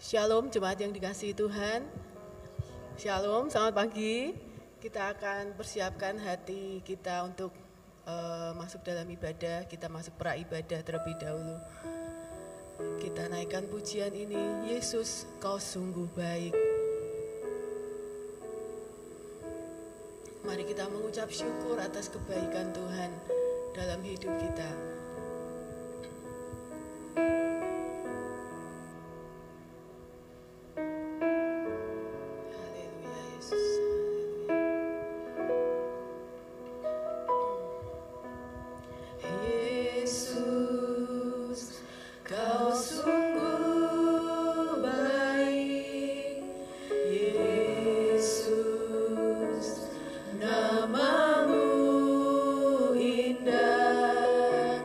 Shalom jemaat yang dikasihi Tuhan. Shalom, selamat pagi. Kita akan persiapkan hati kita untuk masuk dalam ibadah. Kita masuk pra ibadah terlebih dahulu. Kita naikkan pujian ini, Yesus kau sungguh baik. Mari kita mengucap syukur atas kebaikan Tuhan dalam hidup kita. Namamu indah.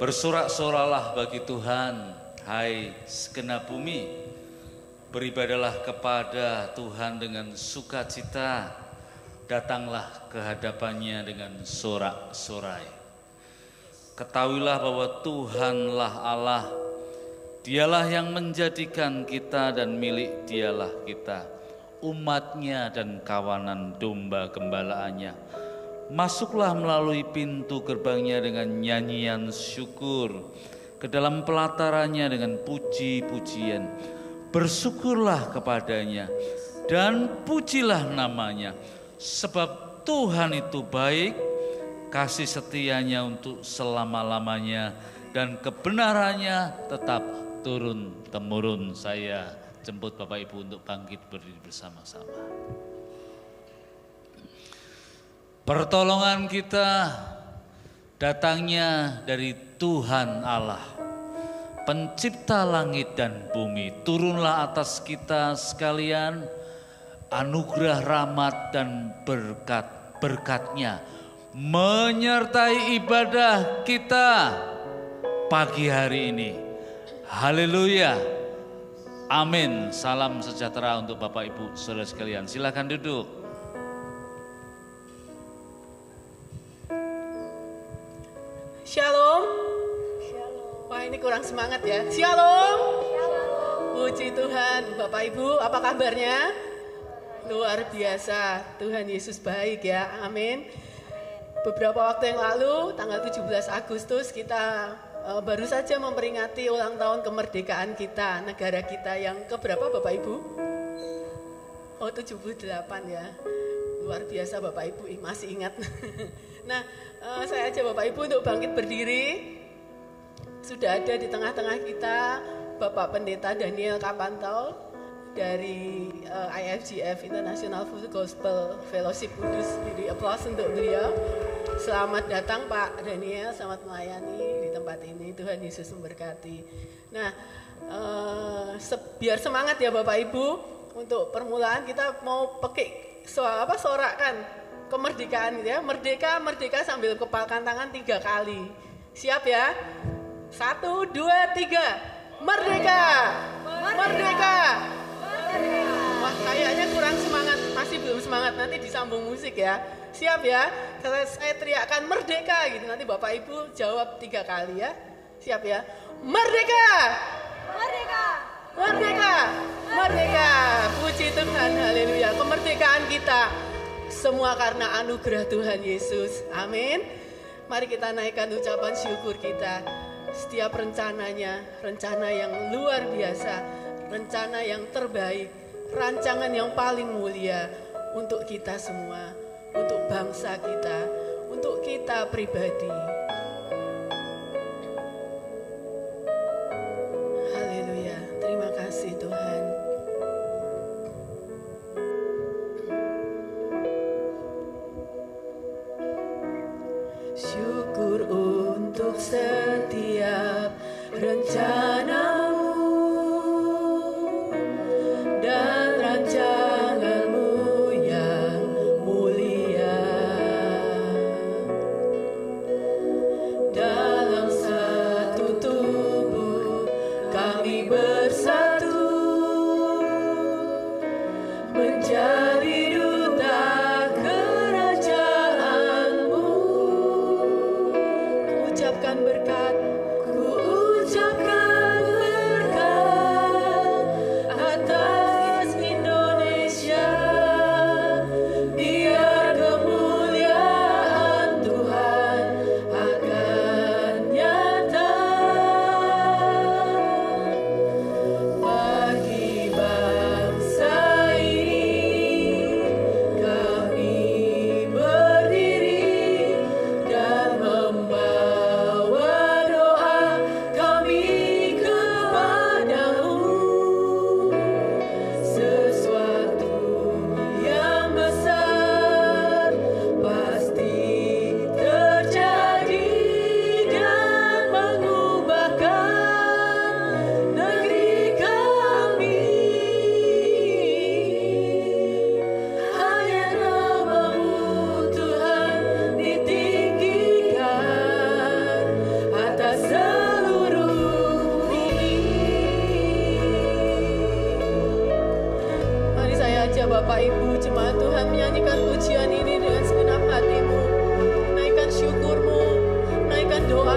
Bersorak-soralah bagi Tuhan, hai segenap bumi. Beribadalah kepada Tuhan dengan sukacita. Datanglah ke hadapannya dengan sorak-sorai. Ketahuilah bahwa Tuhanlah Allah. Dialah yang menjadikan kita dan milik Dialah kita, umatnya dan kawanan domba gembalaannya. Masuklah melalui pintu gerbangnya dengan nyanyian syukur, ke dalam pelatarannya dengan puji-pujian. Bersyukurlah kepadanya dan pujilah namanya, sebab Tuhan itu baik, kasih setianya untuk selama-lamanya, dan kebenarannya tetap turun-temurun. Saya jemput Bapak Ibu untuk bangkit berdiri bersama-sama. Pertolongan kita datangnya dari Tuhan Allah, pencipta langit dan bumi. Turunlah atas kita sekalian anugerah rahmat dan berkat-berkatnya menyertai ibadah kita pagi hari ini. Haleluya. Amin. Salam sejahtera untuk Bapak Ibu saudara sekalian. Silakan duduk. Shalom. Wah, ini kurang semangat ya. Shalom. Puji Tuhan. Bapak Ibu, apa kabarnya? Luar biasa. Tuhan Yesus baik ya. Amin. Beberapa waktu yang lalu, tanggal 17 Agustus, kita baru saja memperingati ulang tahun kemerdekaan kita, negara kita yang keberapa Bapak Ibu? Oh, 78 ya. Luar biasa Bapak Ibu, masih ingat. Nah, saya ajak Bapak Ibu untuk bangkit berdiri. Sudah ada di tengah-tengah kita Bapak Pendeta Daniel Kapantau dari IFGF International Full Gospel Fellowship Kudus. Jadi aplaus untuk beliau. Selamat datang Pak Daniel, selamat melayani di tempat ini. Tuhan Yesus memberkati. Nah, biar semangat ya Bapak Ibu. Untuk permulaan kita mau pakai sorakan kemerdekaan gitu ya. Merdeka, merdeka sambil kepalkan tangan 3 kali. Siap ya? 1, 2, 3. Merdeka! Merdeka! Wah, kayaknya kurang semangat, masih belum semangat. Nanti disambung musik ya. Siap ya? Saya teriakkan merdeka gitu. Nanti Bapak Ibu jawab 3 kali ya. Siap ya? Merdeka! Merdeka! Merdeka! Merdeka! Puji Tuhan, haleluya. Kemerdekaan kita semua karena anugerah Tuhan Yesus. Amin. Mari kita naikkan ucapan syukur kita. Setiap rencananya, rencana yang luar biasa, rencana yang terbaik, rancangan yang paling mulia untuk kita semua, untuk bangsa kita, untuk kita pribadi. Haleluya, terima kasih Tuhan. Syukur untuk setiap rencanamu dan rancanganmu yang mulia. Dalam satu tubuh kami bersatu menjadi duta kerajaanmu. Ku ucapkan berkat, ku ucapkan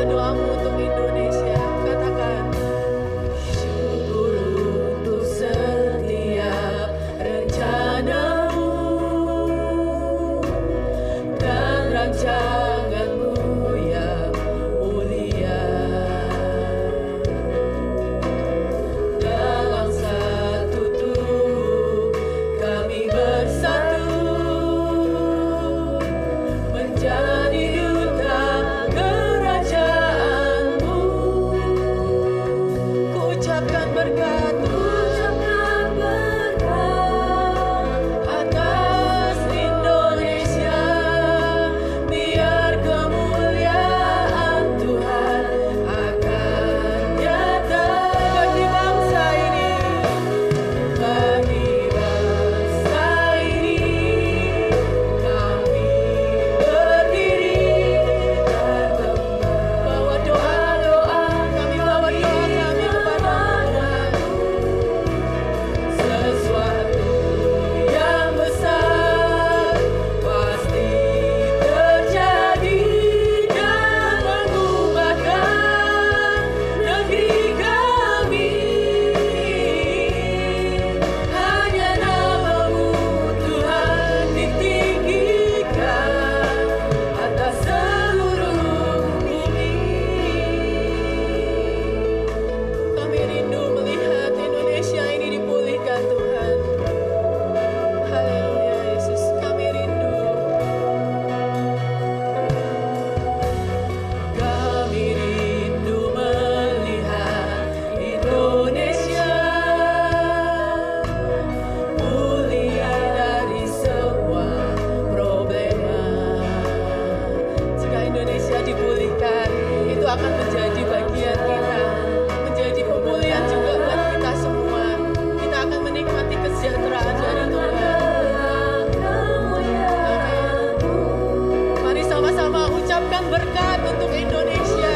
doamu untuk Indonesia. Katakan, syukur untuk setiap rencanamu dan rancanganmu yang mulia. Dalam satu tubuh kami bersatu menjadi duta kerajaanmu. Ku ucapkan berkat atas Indonesia, biar kemuliaan Tuhan akan nyata bagi bangsa ini, bagi bangsa ini. Kami berdiri dan bawa doa-doa, kami bawa doa kami kepada Tuhan. Sesuatu yang besar pasti terjadi dan mengubahkan negeri kami. Hanya nama-Mu Tuhan ditinggikan atas seluruh bumi. Kami rindu melihat Indonesia ini dipulihkan Tuhan. Haleluya Yesus, kami rindu. Kami rindu melihat Indonesia pulih dari semua problema. Jika Indonesia dipulihkan, itu akan menjadi bagian kita, menjadi pemulihan juga buat kita semua. Kita akan menikmati kesejahteraan dari Tuhan. Amin. Mari sama-sama ucapkan berkat untuk Indonesia.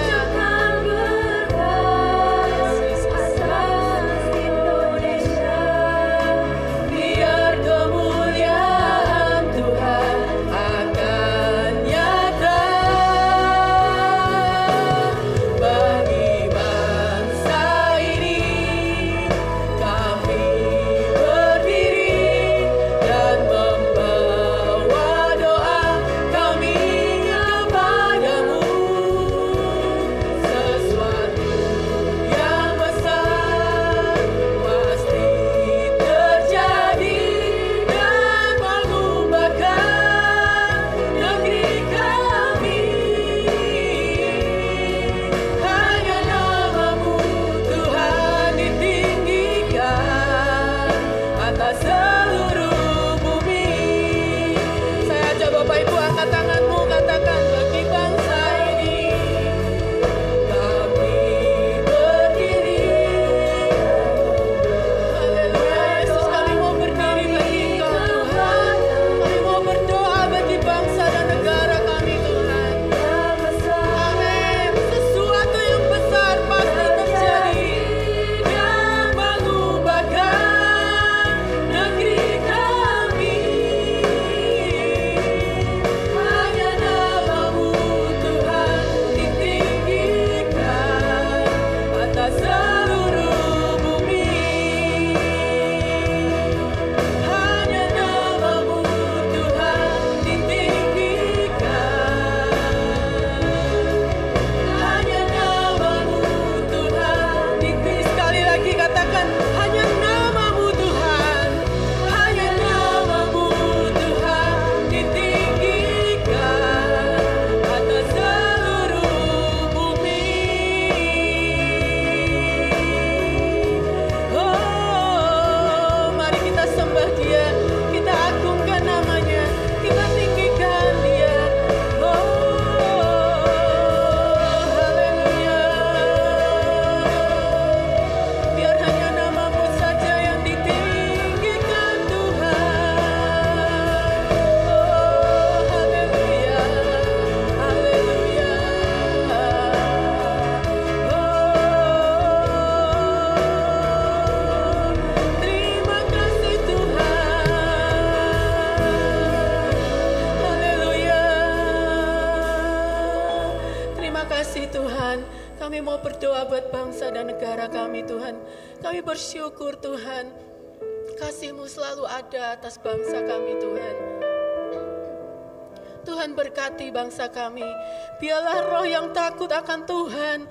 Biar kemuliaan Tuhan akan nyata bagi bangsa ini. Kami berdiri dan membawa doa kami kepadamu. kasih Tuhan. Kami mau berdoa buat bangsa dan negara kami Tuhan. Kami bersyukur Tuhan, kasih-Mu selalu ada atas bangsa kami Tuhan. Tuhan berkati bangsa kami. Biarlah roh yang takut akan Tuhan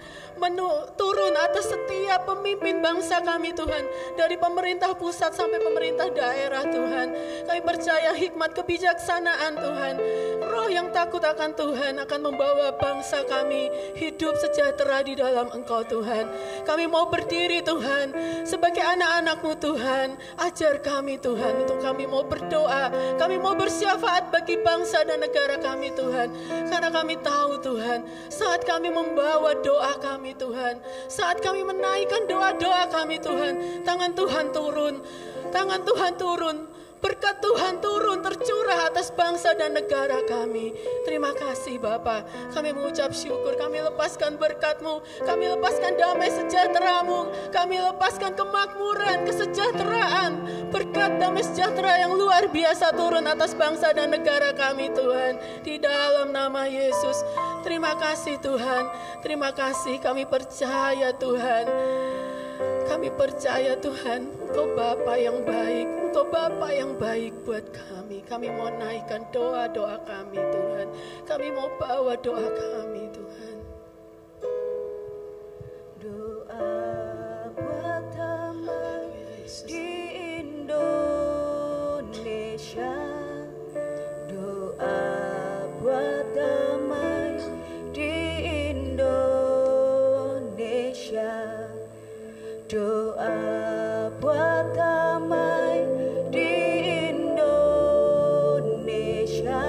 turun atas setiap pemimpin bangsa kami Tuhan. Dari pemerintah pusat sampai pemerintah daerah Tuhan. Kami percaya hikmat kebijaksanaan Tuhan. Roh yang takut akan Tuhan akan membawa bangsa kami hidup sejahtera di dalam Engkau Tuhan. Kami mau berdiri Tuhan sebagai anak-anak-Mu Tuhan. Ajar kami Tuhan untuk kami mau berdoa. Kami mau bersyafaat bagi bangsa dan negara kami Tuhan. Karena kami tahu Tuhan, saat kami membawa doa kami Tuhan, saat kami menaikkan doa-doa kami Tuhan, tangan Tuhan turun, tangan Tuhan turun, berkat Tuhan turun tercurah atas bangsa dan negara kami. Terima kasih Bapa. Kami mengucap syukur, kami lepaskan berkat-Mu, kami lepaskan damai sejahtera-Mu, kami lepaskan kemakmuran, kesejahteraan, berkat damai sejahtera yang luar biasa turun atas bangsa dan negara kami Tuhan. Di dalam nama Yesus. Terima kasih Tuhan, terima kasih, kami percaya Tuhan. Kami percaya Tuhan, Engkau Bapa yang baik, Engkau Bapa yang baik buat kami. Kami mau naikkan doa-doa kami Tuhan. Kami mau bawa doa kami Tuhan. Doa buat damai di Indonesia. Doa buat damai di Indonesia. Doa buat damai di Indonesia.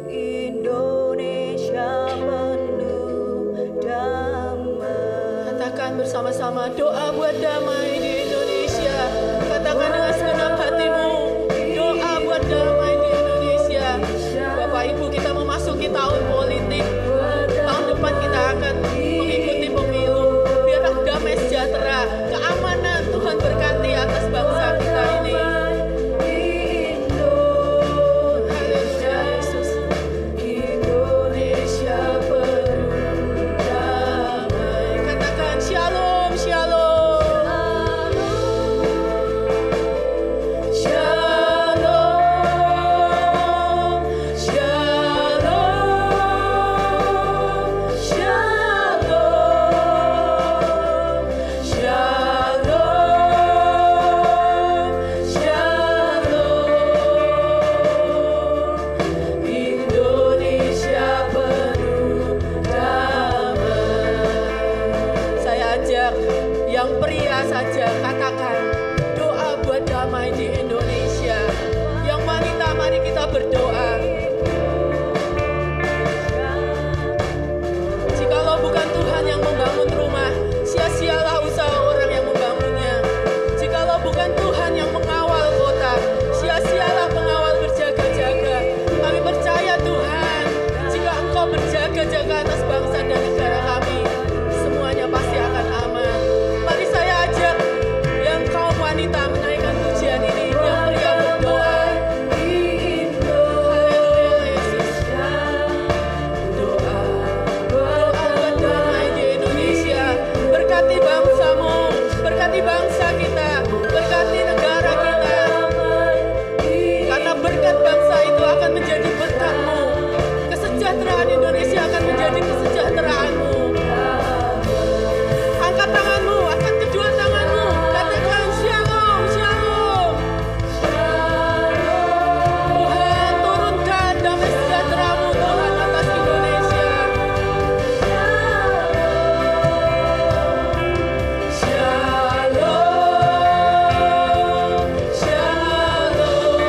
Indonesia penuh damai. Katakan bersama-sama, doa buat damai di Indonesia. Katakan dengan segenap hatimu, doa buat damai di Indonesia. Bapak Ibu, kita memasuki tahun politik. Tahun depan kita akan mengikuti pemilu. Biarlah damai sejahtera, keamanan Tuhan berkati atas bangsa kita ini. Haleluya Yesus. Indonesia penuh damai. Katakan shalom, shalom. Shalom, shalom, shalom, shalom, shalom. Indonesia penuh damai. Saya ajak yang pria saja, katakan doa buat damai di Indonesia. Yang wanita, mari kita berdoa. Jikalau bukan Tuhan yang membangun rumah, sia-sialah usaha orang yang membangunnya. Jikalau bukan Tuhan yang mengawal kota, sia-sialah pengawal berjaga-jaga. Kami percaya Tuhan, jika Engkau berjaga-jaga atas bangsa dan negara kami, semuanya pasti akan aman. Mari saya ajak yang kaum wanita menaikkan pujian ini, yang pria berdoa. Haleluya Yesus. Doa buat damai di Indonesia. Berkati bangsa-Mu, berkati bangsa kita, berkati negara kita. Karena berkat bangsa itu akan menjadi berkat-Mu. Kesejahteraan Indonesia akan menjadi kesejahteraan-Mu. Angkat tanganmu, angkat kedua tanganmu, katakan shalom, shalom. Tuhan, turunkan damai sejahtera-Mu Tuhan atas Indonesia. Shalom, shalom.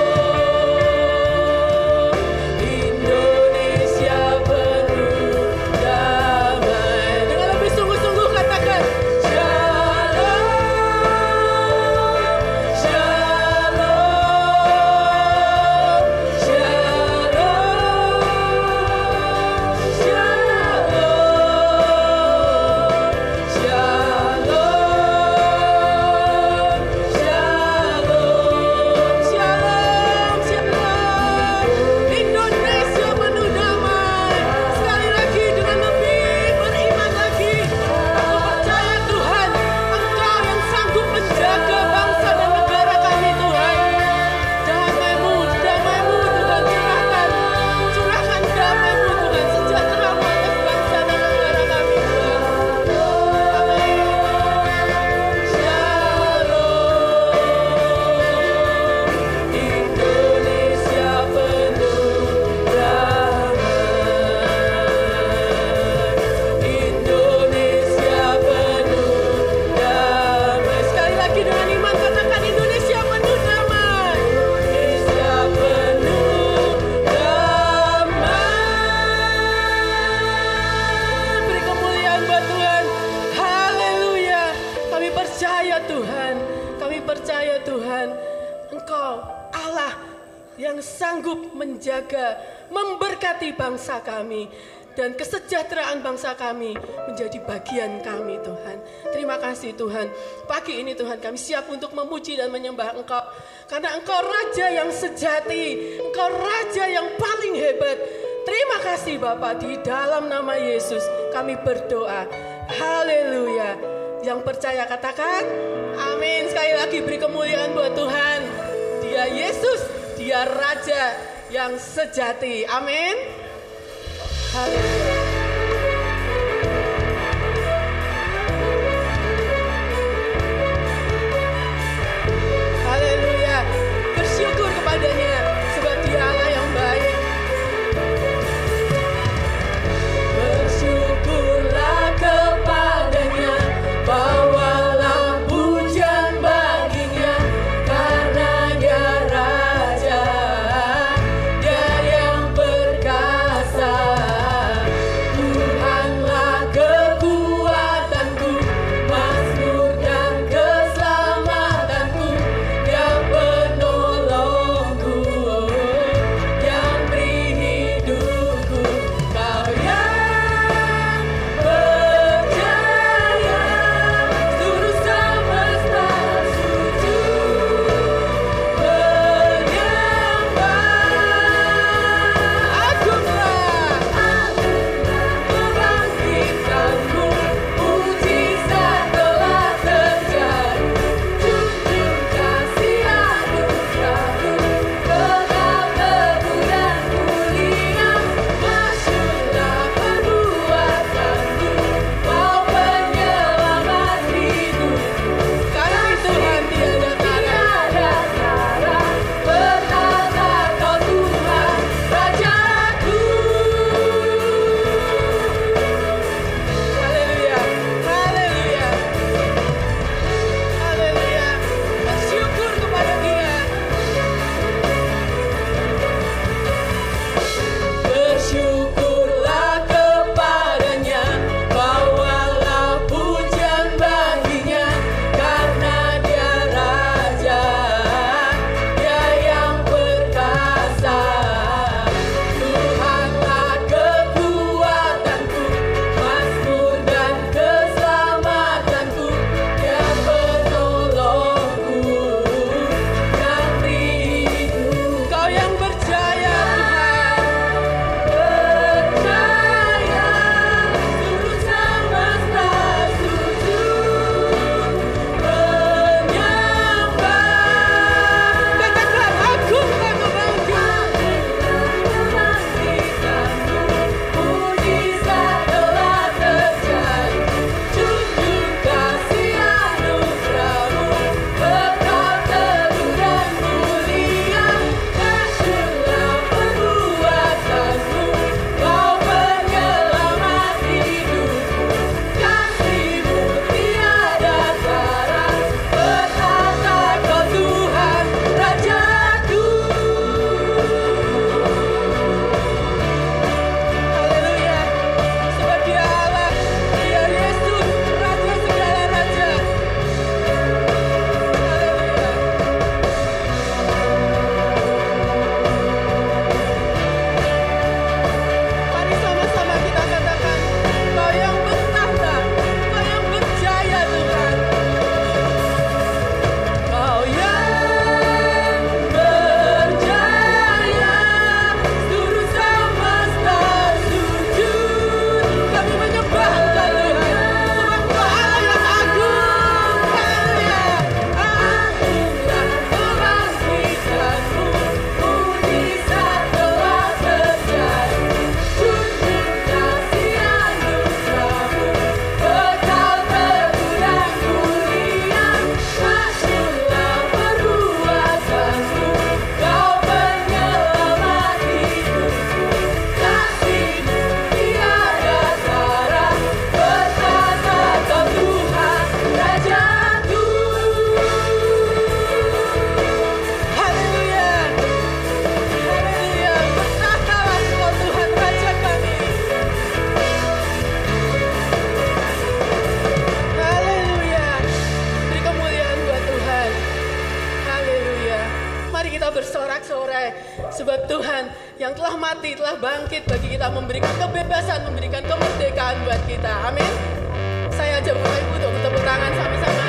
yang sanggup menjaga, memberkati bangsa kami. Dan kesejahteraan bangsa kami menjadi bagian kami Tuhan. Terima kasih Tuhan. Pagi ini Tuhan kami siap untuk memuji dan menyembah Engkau. Karena Engkau Raja yang sejati, Engkau Raja yang paling hebat. Terima kasih Bapa, di dalam nama Yesus kami berdoa. Haleluya. Yang percaya katakan amin. Sekali lagi beri kemuliaan buat Tuhan. Dia Yesus, dia Raja yang sejati. Amin. Haleluya. Haleluya. Bersyukur kepadanya sebab dia Allah yang baik. Bersyukurlah kepadanya, bawalah pujian baginya, karena dia Raja, dia yang berkata. mati telah bangkit bagi kita, memberikan kebebasan, memberikan kemerdekaan buat kita. Amin. Saya ajak Bapak Ibu untuk bertepuk tangan sama-sama.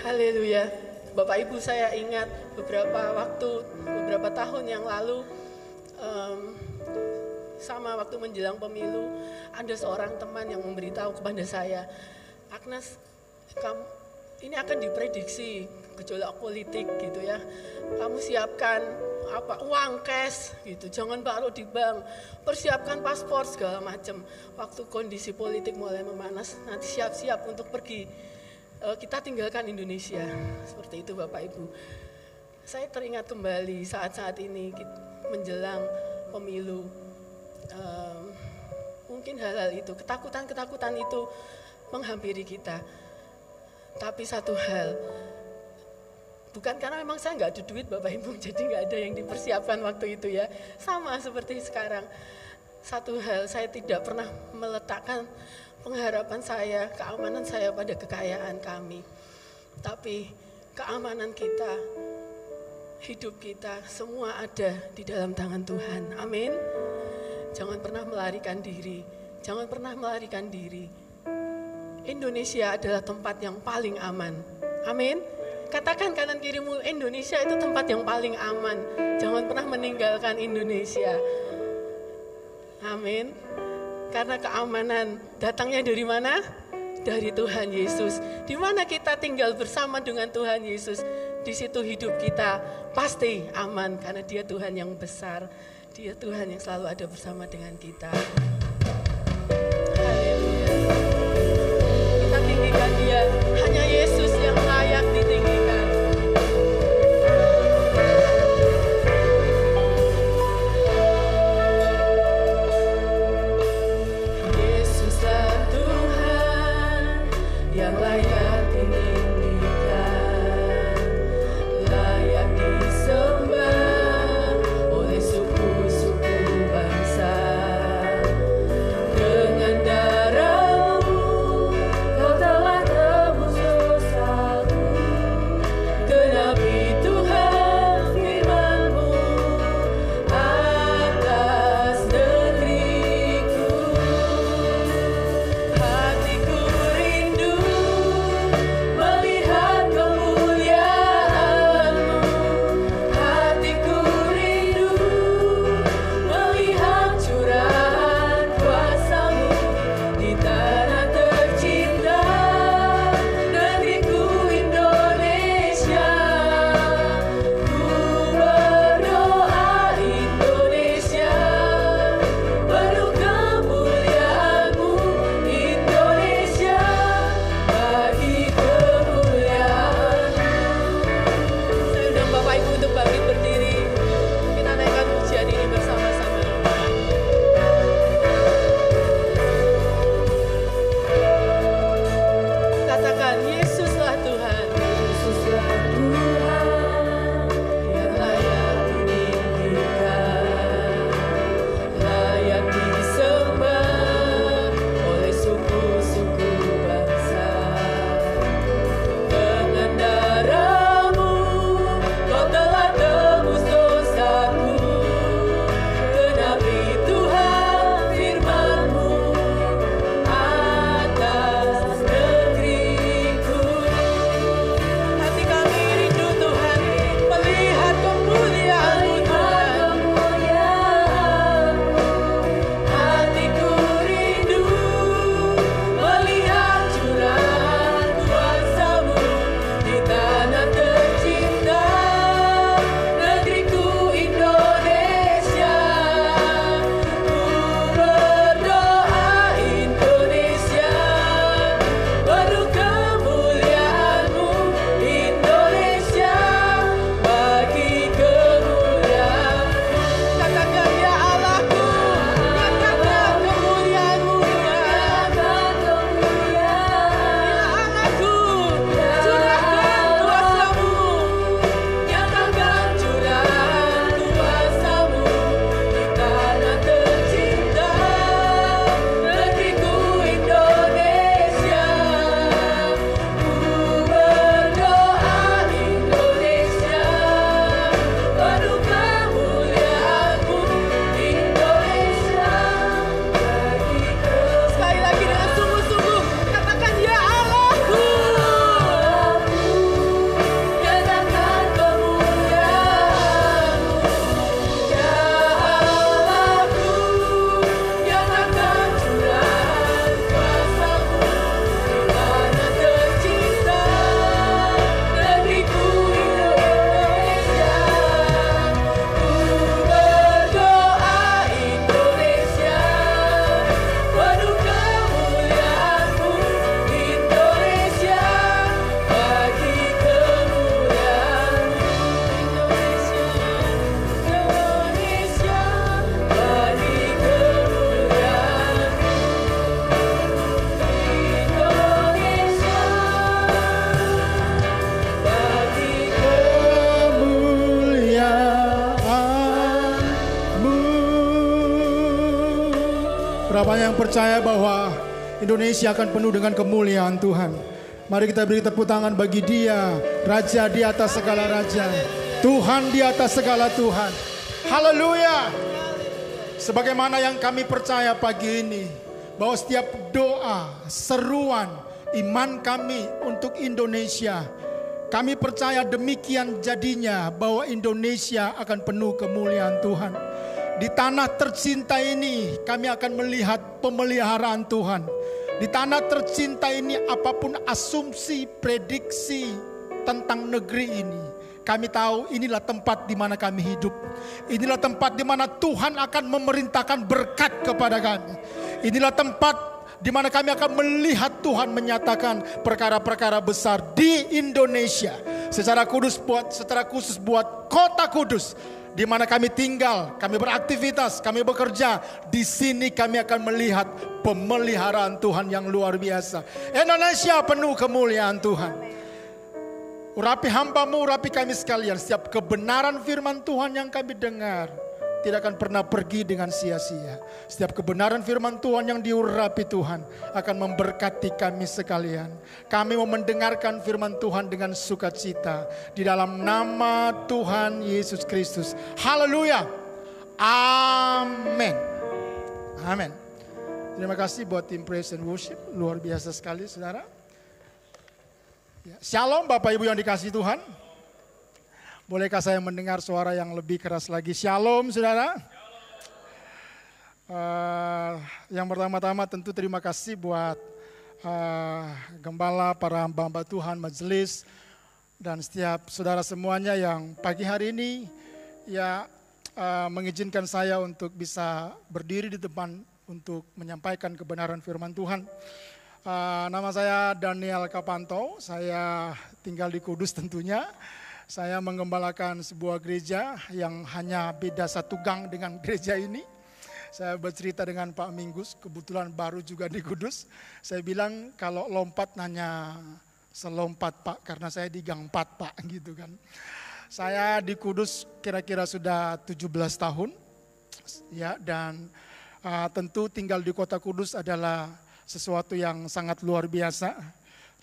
Haleluya. Bapak Ibu, saya ingat beberapa tahun yang lalu, sama waktu menjelang pemilu, ada seorang teman yang memberitahu kepada saya, Agnes, kamu ini akan diprediksi gejolak politik gitu ya. Kamu siapkan uang cash gitu, jangan taruh di bank, persiapkan paspor segala macam. Waktu kondisi politik mulai memanas, nanti siap-siap untuk pergi. Kita tinggalkan Indonesia, seperti itu Bapak Ibu. Saya teringat kembali saat-saat ini menjelang pemilu, mungkin hal-hal itu, ketakutan-ketakutan itu menghampiri kita. Tapi satu hal, bukan karena memang saya nggak ada duit Bapak Ibu, jadi nggak ada yang dipersiapkan waktu itu ya. Sama seperti sekarang. Satu hal, saya tidak pernah meletakkan pengharapan saya, keamanan saya pada kekayaan kami. Tapi keamanan kita, hidup kita, semua ada di dalam tangan Tuhan. Amin. Jangan pernah melarikan diri. Jangan pernah melarikan diri. Indonesia adalah tempat yang paling aman. Amin. Katakan kanan kirimu, Indonesia itu tempat yang paling aman. Jangan pernah meninggalkan Indonesia. Amin. Karena keamanan datangnya dari mana? Dari Tuhan Yesus. Di mana kita tinggal bersama dengan Tuhan Yesus? di situ hidup kita pasti aman karena Dia Tuhan yang besar. Dia Tuhan yang selalu ada bersama dengan kita. Haleluya. Kita tinggikan Dia, hanya Yesus yang layak ditinggikan. Yesuslah Tuhan yang layak ditinggikan, layak disembah oleh suku-suku bangsa. Dengan darah-Mu Kau telah tebus dosaku. Genapi Tuhan firman-Mu atas negeriku. Hatiku rindu melihat kemuliaan-Mu. Hatiku rindu melihat curahan kuasa-Mu di tanah tercinta, negeriku Indonesia. Ku berdoa Indonesia, penuh kemuliaan-Mu. Indonesia, bagi kemuliaan-Mu. Saya undang Bapak Ibu untuk bangkit berdiri. Kita naikkan pujian ini bersama-sama. Katakan, Yesuslah Tuhan. Yesuslah Tuhan yang layak ditinggikan, layak disembah oleh suku-suku bangsa. Dengan darah-Mu Kau telah tebus dosaku. Genapi Tuhan firman-Mu atas negeriku. Hati kami rindu Tuhan melihat kemuliaan-Mu Tuhan. Hatiku rindu melihat curahan kuasa-Mu di tanah tercinta, negeriku Indonesia. Ku berdoa Indonesia, penuh kemuliaan-Mu. Indonesia, bagi kemuliaan-Mu. Katakan, ya Allahku, nyatakan kemuliaan-Mu Tuhan. Ya Allahku, curahkan kuasa-Mu. Nyatakan curahan kuasa-Mu di tanah tercinta, negeriku Indonesia. Ku berdoa Indonesia, penuh kemuliaan-Mu. Indonesia, bagi kemuliaan-Mu. Sekali lagi dengan sungguh-sungguh katakan, ya Allahku, nyatakan kemuliaan-Mu. Ya Allahku, nyatakan curahan kuasa-Mu di tanah tercinta, negeriku Indonesia. Ku berdoa Indonesia, penuh kemuliaan-Mu. Indonesia, bagi kemuliaan-Mu. Indonesia, Indonesia, bagi kemuliaan-Mu. Indonesia, bagi kemuliaan-Mu. Berapa yang percaya bahwa Indonesia akan penuh dengan kemuliaan Tuhan? Mari kita beri tepuk tangan bagi Dia, Raja di atas segala raja, Tuhan di atas segala Tuhan. Haleluya. Sebagaimana yang kami percaya pagi ini, bahwa setiap doa, seruan, iman kami untuk Indonesia, kami percaya demikian jadinya bahwa Indonesia akan penuh kemuliaan Tuhan. Di tanah tercinta ini kami akan melihat pemeliharaan Tuhan. Di tanah tercinta ini apapun asumsi, prediksi tentang negeri ini, Kami tahu inilah tempat di mana kami hidup. Inilah tempat di mana Tuhan akan memerintahkan berkat kepada kami. Inilah tempat di mana kami akan melihat Tuhan menyatakan perkara-perkara besar di Indonesia. Secara khusus buat kota Kudus, di mana kami tinggal, kami beraktivitas, kami bekerja. Di sini kami akan melihat pemeliharaan Tuhan yang luar biasa. Indonesia penuh kemuliaan Tuhan. Urapi hamba-Mu, urapi kami sekalian. Setiap kebenaran firman Tuhan yang kami dengar tidak akan pernah pergi dengan sia-sia. Setiap kebenaran firman Tuhan yang diurapi Tuhan akan memberkati kami sekalian. Kami mau mendengarkan firman Tuhan dengan sukacita. Di dalam nama Tuhan Yesus Kristus. Haleluya. Amin. Amin. Terima kasih buat tim praise and worship. Luar biasa sekali saudara. Shalom Bapak Ibu yang dikasihi Tuhan. Bolehkah saya mendengar suara yang lebih keras lagi? Shalom saudara. Yang pertama-tama tentu terima kasih buat gembala, para hamba-hamba Tuhan, majelis, dan setiap saudara semuanya yang pagi hari ini mengizinkan saya untuk bisa berdiri di depan untuk menyampaikan kebenaran firman Tuhan. Nama saya Daniel Kapanto, saya tinggal di Kudus tentunya. Saya menggembalakan sebuah gereja yang hanya beda satu gang dengan gereja ini. Saya bercerita dengan Pak Minggus, kebetulan baru juga di Kudus. Saya bilang kalau lompat hanya selompat Pak, karena saya di gang 4 Pak gitu kan. Saya di Kudus kira-kira sudah 17 tahun. Ya, dan tentu tinggal di kota Kudus adalah sesuatu yang sangat luar biasa.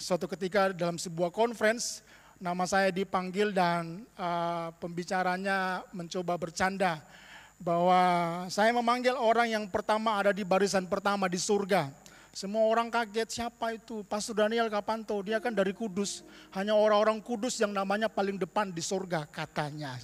Suatu ketika dalam sebuah conference, nama saya dipanggil dan pembicaranya mencoba bercanda bahwa saya memanggil orang yang pertama ada di barisan pertama di surga. Semua orang kaget, siapa itu? Pastor Daniel Kapanto, dia kan dari Kudus. Hanya orang-orang Kudus yang namanya paling depan di surga katanya.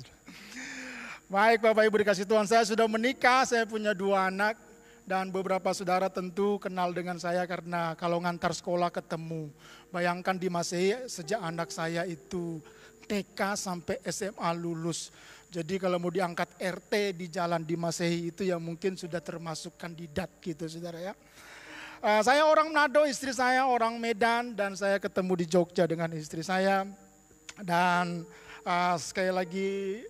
Baik Bapak Ibu dikasih Tuhan, saya sudah menikah, saya punya 2 anak. Dan beberapa saudara tentu kenal dengan saya karena kalau ngantar sekolah ketemu. Bayangkan di Masehi sejak anak saya itu TK sampai SMA lulus. Jadi kalau mau diangkat RT di jalan di Masehi itu ya mungkin sudah termasuk kandidat gitu saudara ya. Saya orang Manado, istri saya orang Medan, dan saya ketemu di Jogja dengan istri saya. Dan sekali lagi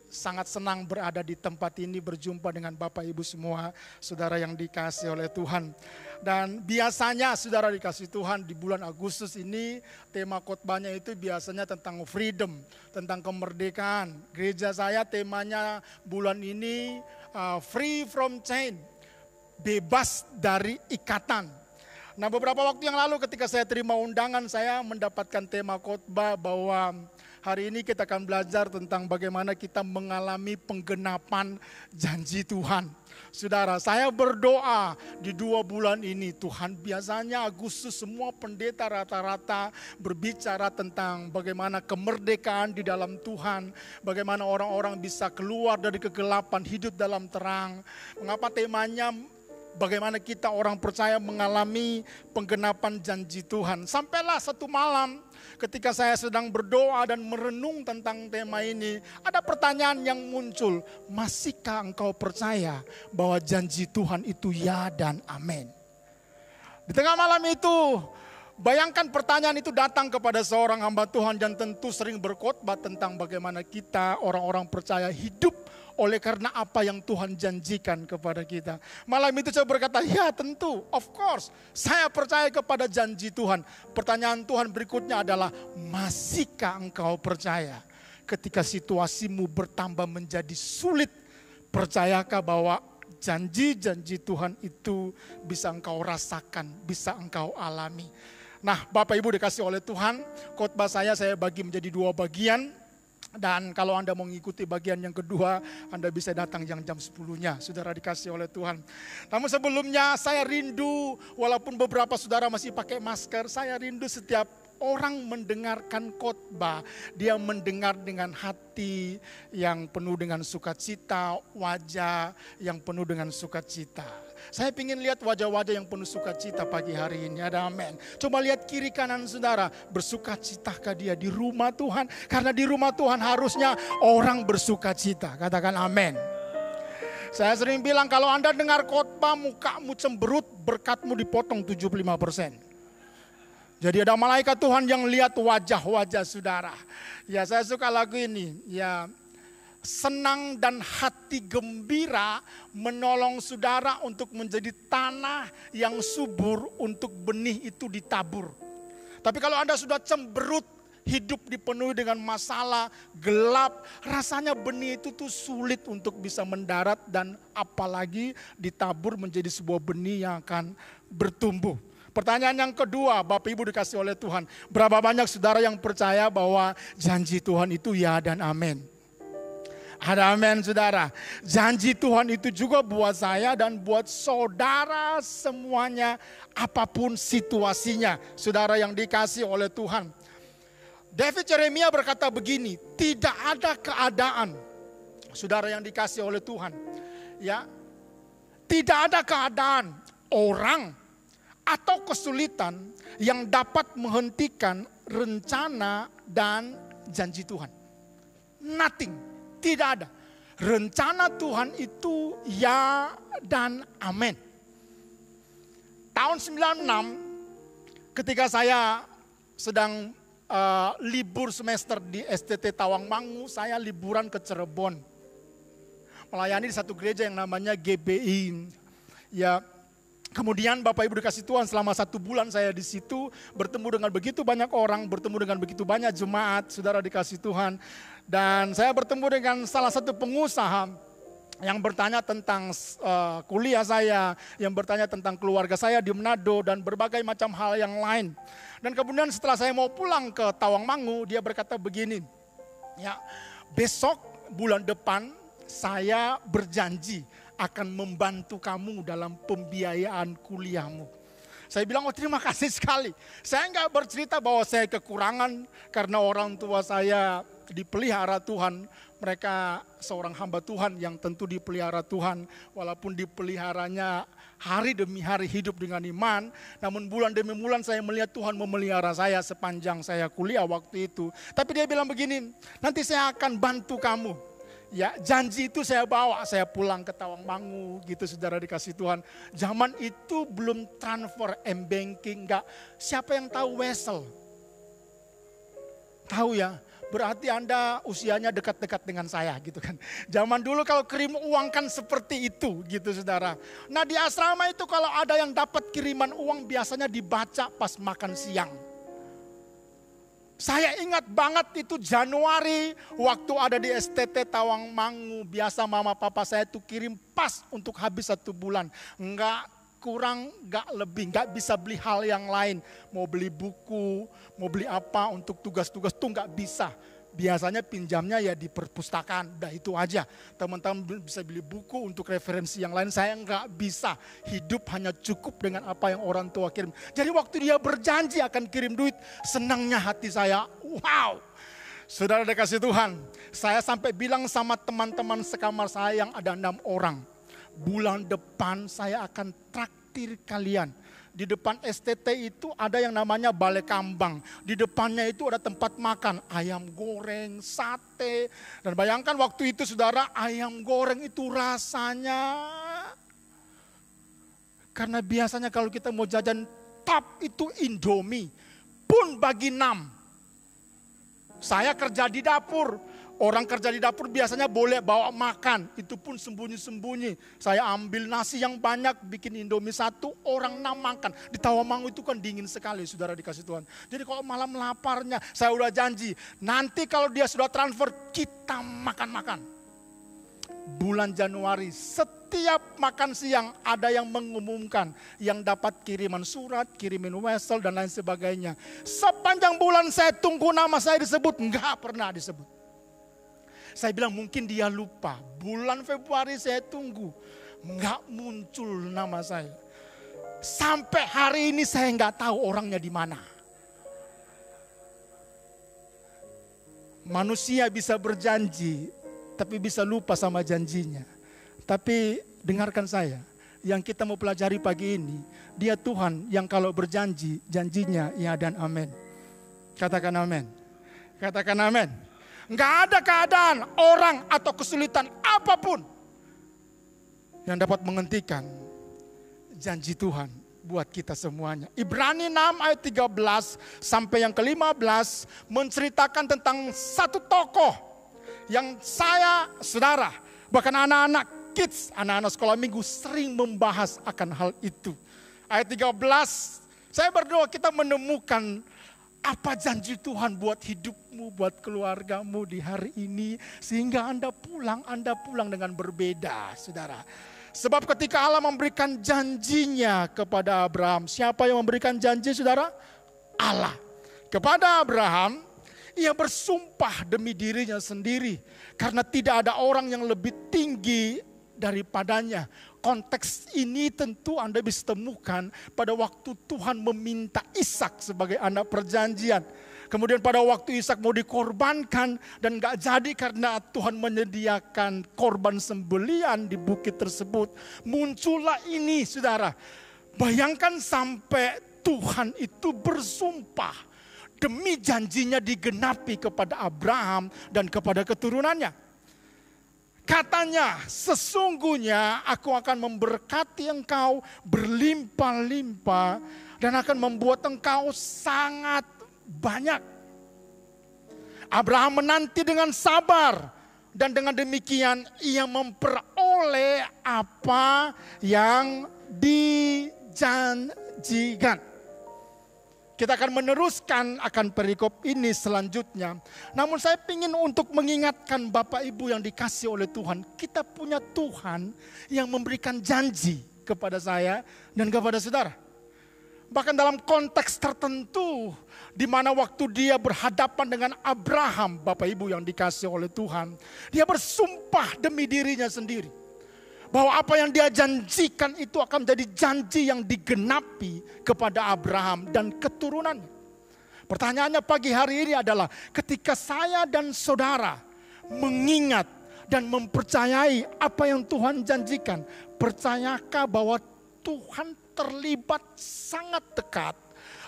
sangat senang berada di tempat ini, berjumpa dengan Bapak Ibu semua, saudara yang dikasih oleh Tuhan. Dan biasanya saudara dikasih Tuhan di bulan Agustus ini tema khotbahnya itu biasanya tentang freedom, tentang kemerdekaan. Gereja saya temanya bulan ini free from chain, bebas dari ikatan. Nah beberapa waktu yang lalu ketika saya terima undangan, saya mendapatkan tema khotbah bahwa hari ini kita akan belajar tentang bagaimana kita mengalami penggenapan janji Tuhan. Saudara, saya berdoa di 2 bulan ini, Tuhan biasanya Agustus semua pendeta rata-rata berbicara tentang bagaimana kemerdekaan di dalam Tuhan, bagaimana orang-orang bisa keluar dari kegelapan, hidup dalam terang. Mengapa temanya bagaimana kita orang percaya mengalami penggenapan janji Tuhan. Sampailah satu malam ketika saya sedang berdoa dan merenung tentang tema ini, ada pertanyaan yang muncul. Masihkah engkau percaya bahwa janji Tuhan itu ya dan amin? Di tengah malam itu, bayangkan pertanyaan itu datang kepada seorang hamba Tuhan yang tentu sering berkhotbah tentang bagaimana kita orang-orang percaya hidup oleh karena apa yang Tuhan janjikan kepada kita. Malam itu saya berkata, ya tentu, of course, saya percaya kepada janji Tuhan. Pertanyaan Tuhan berikutnya adalah, masihkah engkau percaya ketika situasimu bertambah menjadi sulit? Percayakah bahwa janji-janji Tuhan itu bisa engkau rasakan, bisa engkau alami? Nah Bapak Ibu dikasih oleh Tuhan, khotbah saya bagi menjadi 2 bagian. Dan kalau Anda mau mengikuti bagian yang kedua, Anda bisa datang yang jam 10-nya. Saudara dikasih oleh Tuhan. Namun sebelumnya saya rindu, walaupun beberapa saudara masih pakai masker, saya rindu setiap orang mendengarkan khotbah, dia mendengar dengan hati yang penuh dengan sukacita, wajah yang penuh dengan sukacita. Saya ingin lihat wajah-wajah yang penuh sukacita pagi hari ini. Ada amin. Coba lihat kiri kanan saudara. Bersukacitakah dia di rumah Tuhan? Karena di rumah Tuhan harusnya orang bersukacita. Katakan amin. Saya sering bilang kalau Anda dengar khotbah mukamu cemberut, berkatmu dipotong 75%. Jadi ada malaikat Tuhan yang lihat wajah-wajah saudara. Ya, saya suka lagu ini. Ya, senang dan hati gembira menolong saudara untuk menjadi tanah yang subur untuk benih itu ditabur. Tapi kalau Anda sudah cemberut, hidup dipenuhi dengan masalah, gelap, rasanya benih itu tuh sulit untuk bisa mendarat dan apalagi ditabur menjadi sebuah benih yang akan bertumbuh. Pertanyaan yang kedua, Bapak Ibu dikasih oleh Tuhan, berapa banyak saudara yang percaya bahwa janji Tuhan itu ya dan amin? Ada amin saudara. Janji Tuhan itu juga buat saya dan buat saudara semuanya, apapun situasinya. Saudara yang dikasih oleh Tuhan. David Yeremia berkata begini, tidak ada keadaan, saudara yang dikasih oleh Tuhan, ya, tidak ada keadaan orang atau kesulitan yang dapat menghentikan rencana dan janji Tuhan. Nothing, tidak ada. Rencana Tuhan itu ya dan amin. Tahun 96 ketika saya sedang libur semester di STT Tawangmangu, saya liburan ke Cirebon. Melayani di satu gereja yang namanya GBI. Ya, kemudian Bapak Ibu dikasih Tuhan selama 1 bulan saya di situ bertemu dengan begitu banyak orang, bertemu dengan begitu banyak jemaat, saudara dikasih Tuhan. Dan saya bertemu dengan salah satu pengusaha yang bertanya tentang kuliah saya, yang bertanya tentang keluarga saya di Manado dan berbagai macam hal yang lain. Dan kemudian setelah saya mau pulang ke Tawangmangu, dia berkata begini, ya, besok bulan depan saya berjanji akan membantu kamu dalam pembiayaan kuliahmu. Saya bilang, oh terima kasih sekali. Saya enggak bercerita bahwa saya kekurangan karena orang tua saya dipelihara Tuhan. Mereka seorang hamba Tuhan yang tentu dipelihara Tuhan. Walaupun dipeliharanya hari demi hari hidup dengan iman. Namun bulan demi bulan saya melihat Tuhan memelihara saya sepanjang saya kuliah waktu itu. Tapi dia bilang begini, nanti saya akan bantu kamu. Ya, janji itu saya bawa, saya pulang ke Tawangmangu gitu saudara dikasih Tuhan. Zaman itu belum transfer M-Banking, enggak. Siapa yang tahu Wesel? Tahu ya? Berarti Anda usianya dekat-dekat dengan saya gitu kan. Zaman dulu kalau kirim uang kan seperti itu gitu saudara. Nah di asrama itu kalau ada yang dapat kiriman uang biasanya dibaca pas makan siang. Saya ingat banget itu Januari waktu ada di STT Tawangmangu. Biasa mama papa saya itu kirim pas untuk habis 1 bulan. Enggak kurang, enggak lebih, enggak bisa beli hal yang lain. Mau beli buku, mau beli apa untuk tugas-tugas tuh enggak bisa. Biasanya pinjamnya ya di perpustakaan, udah itu aja. Teman-teman bisa beli buku untuk referensi yang lain, saya enggak bisa. Hidup hanya cukup dengan apa yang orang tua kirim. Jadi waktu dia berjanji akan kirim duit, senangnya hati saya, wow. Saudara dikasih Tuhan, saya sampai bilang sama teman-teman sekamar saya yang ada 6 orang. Bulan depan saya akan traktir kalian. Di depan STT itu ada yang namanya Balai Kambang. Di depannya itu ada tempat makan, ayam goreng, sate. Dan bayangkan waktu itu saudara, ayam goreng itu rasanya. Karena biasanya kalau kita mau jajan top itu Indomie. Pun bagi 6. Saya kerja di dapur. Orang kerja di dapur biasanya boleh bawa makan, itu pun sembunyi-sembunyi. Saya ambil nasi yang banyak, bikin Indomie 1, orang 6 makan. Di Tawangmangu itu kan dingin sekali, saudara dikasih Tuhan. Jadi kalau malam laparnya, saya udah janji, nanti kalau dia sudah transfer, kita makan-makan. Bulan Januari, setiap makan siang ada yang mengumumkan, yang dapat kiriman surat, kirimin wesel dan lain sebagainya. Sepanjang bulan saya tunggu nama saya disebut, enggak pernah disebut. Saya bilang mungkin dia lupa. Bulan Februari saya tunggu. Enggak muncul nama saya. Sampai hari ini saya enggak tahu orangnya di mana. Manusia bisa berjanji, tapi bisa lupa sama janjinya. Tapi dengarkan saya, yang kita mau pelajari pagi ini, Dia Tuhan yang kalau berjanji, janjinya ya dan amin. Katakan amin. Katakan amin. Enggak ada keadaan, orang atau kesulitan apapun yang dapat menghentikan janji Tuhan buat kita semuanya. Ibrani 6 ayat 13 sampai yang ke-15 menceritakan tentang satu tokoh yang saya, saudara, bahkan anak-anak kids, anak-anak sekolah minggu sering membahas akan hal itu. Ayat 13, saya berdoa kita menemukan apa janji Tuhan buat hidupmu, buat keluargamu di hari ini. Sehingga Anda pulang dengan berbeda, saudara. Sebab ketika Allah memberikan janjinya kepada Abraham, siapa yang memberikan janji, saudara? Allah. Kepada Abraham, ia bersumpah demi dirinya sendiri. Karena tidak ada orang yang lebih tinggi daripadanya. Konteks ini tentu Anda bisa temukan pada waktu Tuhan meminta Ishak sebagai anak perjanjian. Kemudian pada waktu Ishak mau dikorbankan dan gak jadi karena Tuhan menyediakan korban sembelian di bukit tersebut. Muncullah ini, saudara. Bayangkan sampai Tuhan itu bersumpah demi janjinya digenapi kepada Abraham dan kepada keturunannya. Katanya, sesungguhnya aku akan memberkati engkau berlimpah-limpah dan akan membuat engkau sangat banyak. Abraham menanti dengan sabar dan dengan demikian ia memperoleh apa yang dijanjikan. Kita akan meneruskan akan perikop ini selanjutnya. Namun saya ingin untuk mengingatkan Bapak Ibu yang dikasih oleh Tuhan. Kita punya Tuhan yang memberikan janji kepada saya dan kepada saudara. Bahkan dalam konteks tertentu, di mana waktu dia berhadapan dengan Abraham, Bapak Ibu yang dikasih oleh Tuhan. Dia bersumpah demi dirinya sendiri. Bahwa apa yang dia janjikan itu akan menjadi janji yang digenapi kepada Abraham dan keturunannya. Pertanyaannya pagi hari ini adalah ketika saya dan saudara mengingat dan mempercayai apa yang Tuhan janjikan. Percayakah bahwa Tuhan terlibat sangat dekat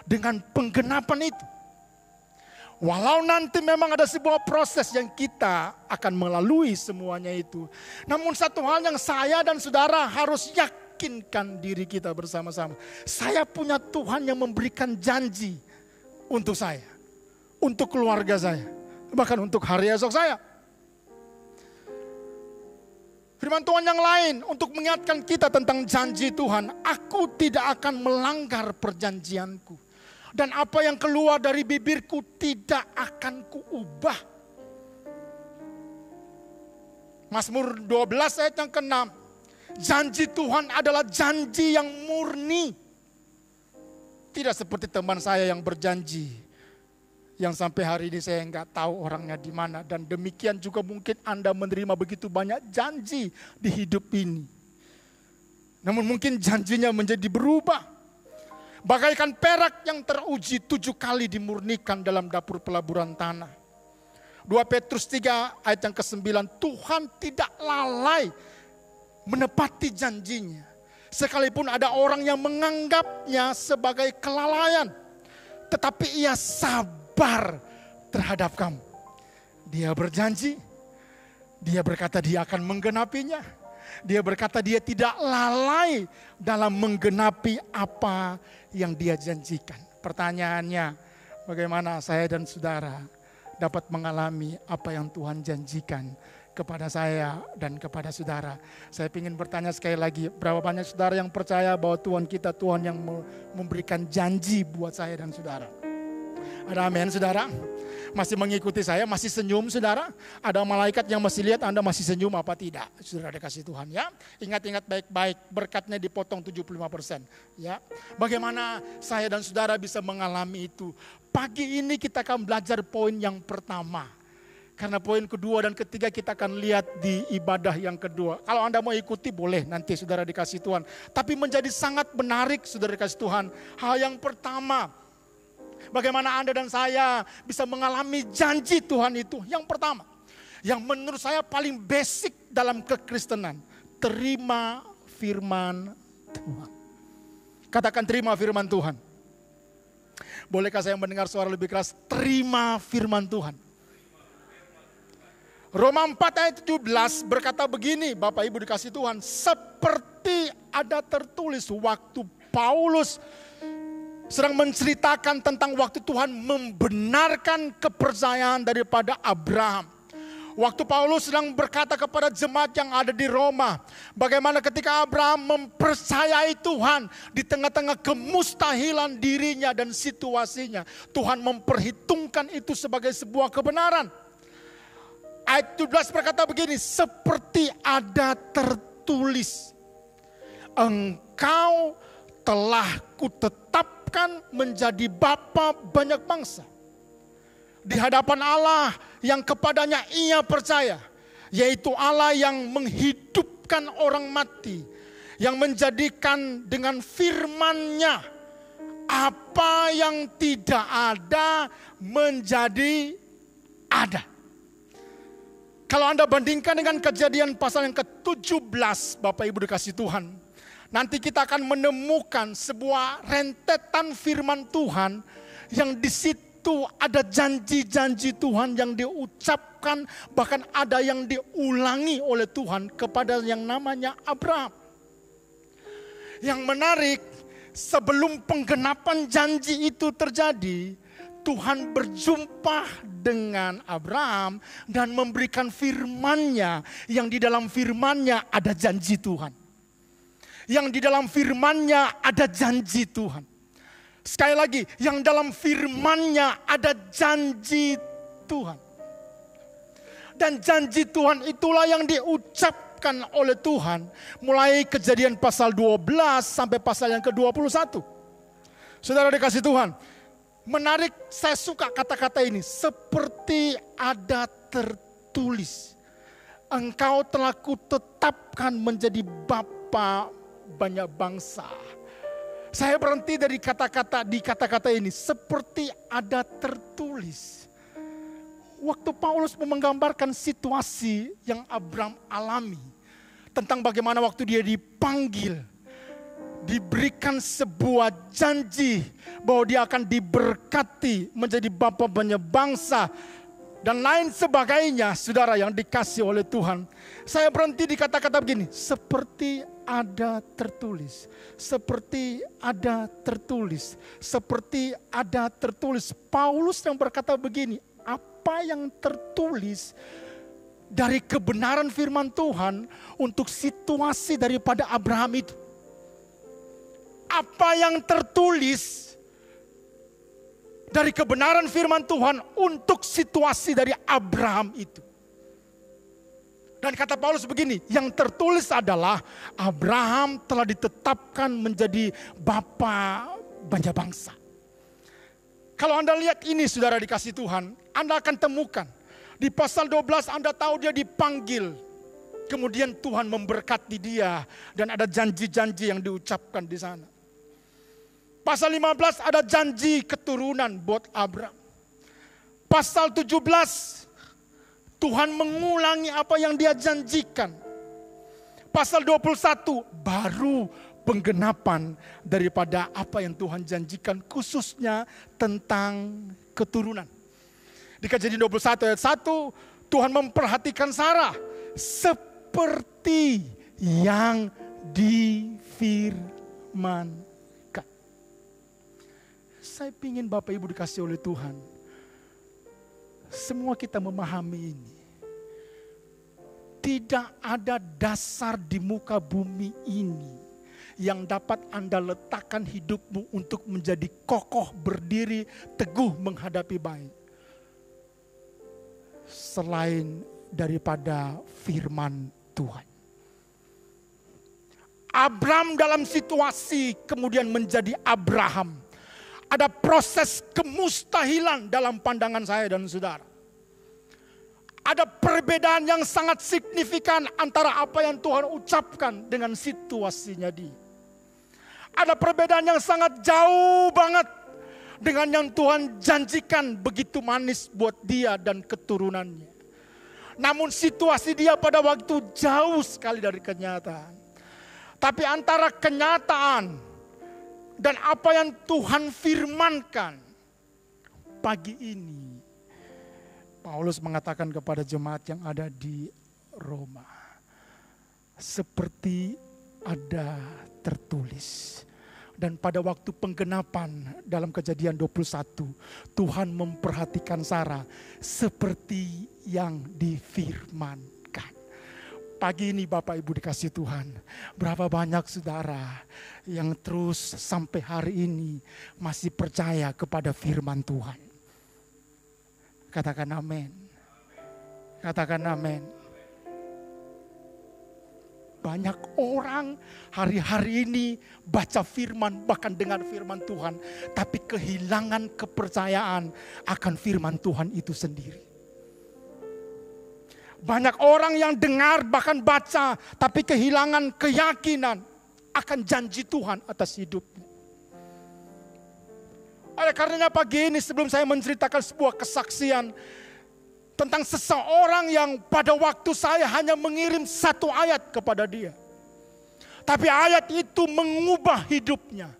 dengan penggenapan itu? Walau nanti memang ada sebuah proses yang kita akan melalui semuanya itu. Namun satu hal yang saya dan saudara harus yakinkan diri kita bersama-sama. Saya punya Tuhan yang memberikan janji untuk saya. Untuk keluarga saya. Bahkan untuk hari esok saya. Firman Tuhan yang lain untuk mengingatkan kita tentang janji Tuhan. Aku tidak akan melanggar perjanjianku. Dan apa yang keluar dari bibirku tidak akan kuubah. Mazmur 12 ayat yang ke-6. Janji Tuhan adalah janji yang murni. Tidak seperti teman saya yang berjanji. Yang sampai hari ini saya enggak tahu orangnya di mana. Dan demikian juga mungkin Anda menerima begitu banyak janji di hidup ini. Namun mungkin janjinya menjadi berubah. Bagaikan perak yang teruji 7 kali dimurnikan dalam dapur pelaburan tanah. 2 Petrus 3 ayat yang ke-9. Tuhan tidak lalai menepati janjinya. Sekalipun ada orang yang menganggapnya sebagai kelalaian. Tetapi ia sabar terhadap kamu. Dia berjanji. Dia berkata dia akan menggenapinya. Dia berkata dia tidak lalai dalam menggenapi apa yang dia janjikan. Pertanyaannya, bagaimana saya dan saudara dapat mengalami apa yang Tuhan janjikan kepada saya dan kepada saudara. Saya ingin bertanya sekali lagi, berapa banyak saudara yang percaya bahwa Tuhan kita Tuhan yang memberikan janji buat saya dan saudara? Ada amin saudara? Masih mengikuti saya, masih senyum saudara? Ada malaikat yang masih lihat Anda masih senyum apa tidak? Saudara dikasih Tuhan ya. Ingat-ingat baik-baik, berkatnya dipotong 75%. Ya. Bagaimana saya dan saudara bisa mengalami itu? Pagi ini kita akan belajar poin yang pertama. Karena poin kedua dan ketiga kita akan lihat di ibadah yang kedua. Kalau Anda mau ikuti boleh, nanti saudara dikasih Tuhan. Tapi menjadi sangat menarik saudara dikasih Tuhan. Hal yang pertama, bagaimana Anda dan saya bisa mengalami janji Tuhan itu. Yang pertama, yang menurut saya paling basic dalam kekristenan, terima firman Tuhan. Katakan terima firman Tuhan. Bolehkah saya mendengar suara lebih keras? Terima firman Tuhan. Roma 4 ayat 17 berkata begini, Bapak Ibu dikasih Tuhan, seperti ada tertulis waktu Paulus sedang menceritakan tentang waktu Tuhan membenarkan kepercayaan daripada Abraham. Waktu Paulus sedang berkata kepada jemaat yang ada di Roma, bagaimana ketika Abraham mempercayai Tuhan di tengah-tengah kemustahilan dirinya dan situasinya, Tuhan memperhitungkan itu sebagai sebuah kebenaran. Ayat 17 berkata begini, seperti ada tertulis, engkau telah kutetapkan menjadi bapa banyak bangsa. Di hadapan Allah yang kepadanya ia percaya, yaitu Allah yang menghidupkan orang mati, yang menjadikan dengan firman-Nya apa yang tidak ada menjadi ada. Kalau Anda bandingkan dengan Kejadian pasal yang ke-17, Bapak Ibu dikasih Tuhan, nanti kita akan menemukan sebuah rentetan firman Tuhan yang di situ ada janji-janji Tuhan yang diucapkan, bahkan ada yang diulangi oleh Tuhan kepada yang namanya Abraham. Yang menarik, sebelum penggenapan janji itu terjadi, Tuhan berjumpa dengan Abraham dan memberikan firman-Nya, yang di dalam firman-Nya ada janji Tuhan. Yang di dalam firman-Nya ada janji Tuhan. Sekali lagi, yang dalam firman-Nya ada janji Tuhan. Dan janji Tuhan itulah yang diucapkan oleh Tuhan mulai Kejadian pasal 12 sampai pasal yang ke-21. Saudara dikasih Tuhan, menarik, saya suka kata-kata ini, seperti ada tertulis, engkau telah kutetapkan menjadi bapa banyak bangsa. Saya berhenti dari kata-kata ini, seperti ada tertulis. Waktu Paulus menggambarkan situasi yang Abraham alami, tentang bagaimana waktu dia dipanggil, diberikan sebuah janji bahwa dia akan diberkati menjadi bapa banyak bangsa dan lain sebagainya, saudara yang dikasih oleh Tuhan. Saya berhenti di kata-kata begini, seperti ada tertulis, seperti ada tertulis, seperti ada tertulis. Paulus yang berkata begini, apa yang tertulis dari kebenaran firman Tuhan untuk situasi daripada Abraham itu? Apa yang tertulis dari kebenaran firman Tuhan untuk situasi dari Abraham itu? Dan kata Paulus begini, yang tertulis adalah Abraham telah ditetapkan menjadi bapa banyak bangsa. Kalau Anda lihat ini, saudara dikasih Tuhan, Anda akan temukan di pasal 12 Anda tahu dia dipanggil. Kemudian Tuhan memberkati dia dan ada janji-janji yang diucapkan di sana. Pasal 15 ada janji keturunan buat Abraham. Pasal 17 Tuhan mengulangi apa yang dia janjikan. Pasal 21 baru penggenapan daripada apa yang Tuhan janjikan, khususnya tentang keturunan. Di Kejadian 21 ayat 1, Tuhan memperhatikan Sarah seperti yang difirmankan. Saya ingin Bapak Ibu dikasih oleh Tuhan, semua kita memahami ini. Tidak ada dasar di muka bumi ini yang dapat Anda letakkan hidupmu untuk menjadi kokoh, berdiri, teguh menghadapi baik, selain daripada firman Tuhan. Abraham dalam situasi kemudian menjadi Abraham. Ada proses kemustahilan dalam pandangan saya dan saudara. Ada perbedaan yang sangat signifikan antara apa yang Tuhan ucapkan dengan situasinya dia. Ada perbedaan yang sangat jauh banget dengan yang Tuhan janjikan begitu manis buat dia dan keturunannya. Namun situasi dia pada waktu jauh sekali dari kenyataan. Tapi antara kenyataan dan apa yang Tuhan firmankan pagi ini, Paulus mengatakan kepada jemaat yang ada di Roma, seperti ada tertulis. Dan pada waktu penggenapan dalam Kejadian 21, Tuhan memperhatikan Sarah seperti yang difirmankan. Pagi ini Bapak Ibu dikasih Tuhan, berapa banyak saudara yang terus sampai hari ini masih percaya kepada firman Tuhan. Katakan amin. Katakan amin. Banyak orang hari-hari ini baca firman, bahkan dengar firman Tuhan, tapi kehilangan kepercayaan akan firman Tuhan itu sendiri. Banyak orang yang dengar bahkan baca, tapi kehilangan keyakinan akan janji Tuhan atas hidupnya. Oleh karenanya pagi ini sebelum saya menceritakan sebuah kesaksian tentang seseorang yang pada waktu saya hanya mengirim satu ayat kepada dia. Tapi ayat itu mengubah hidupnya.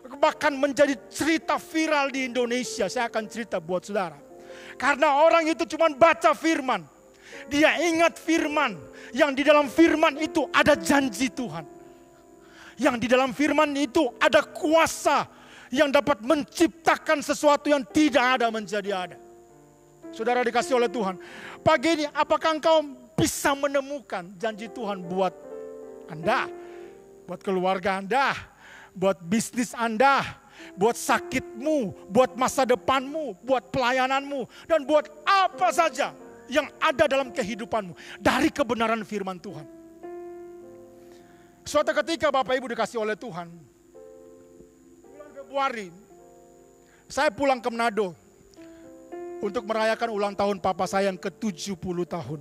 Bahkan menjadi cerita viral di Indonesia. Saya akan cerita buat saudara. Karena orang itu cuma baca firman. Dia ingat firman. Yang di dalam firman itu ada janji Tuhan. Yang di dalam firman itu ada kuasa yang dapat menciptakan sesuatu yang tidak ada menjadi ada. Saudara dikasih oleh Tuhan. Pagi ini apakah engkau bisa menemukan janji Tuhan buat Anda, buat keluarga Anda, buat bisnis Anda, buat sakitmu, buat masa depanmu, buat pelayananmu, dan buat apa saja yang ada dalam kehidupanmu dari kebenaran firman Tuhan. Suatu ketika Bapak Ibu dikasih oleh Tuhan, bulan Februari, saya pulang ke Manado untuk merayakan ulang tahun papa saya yang ke-70 tahun.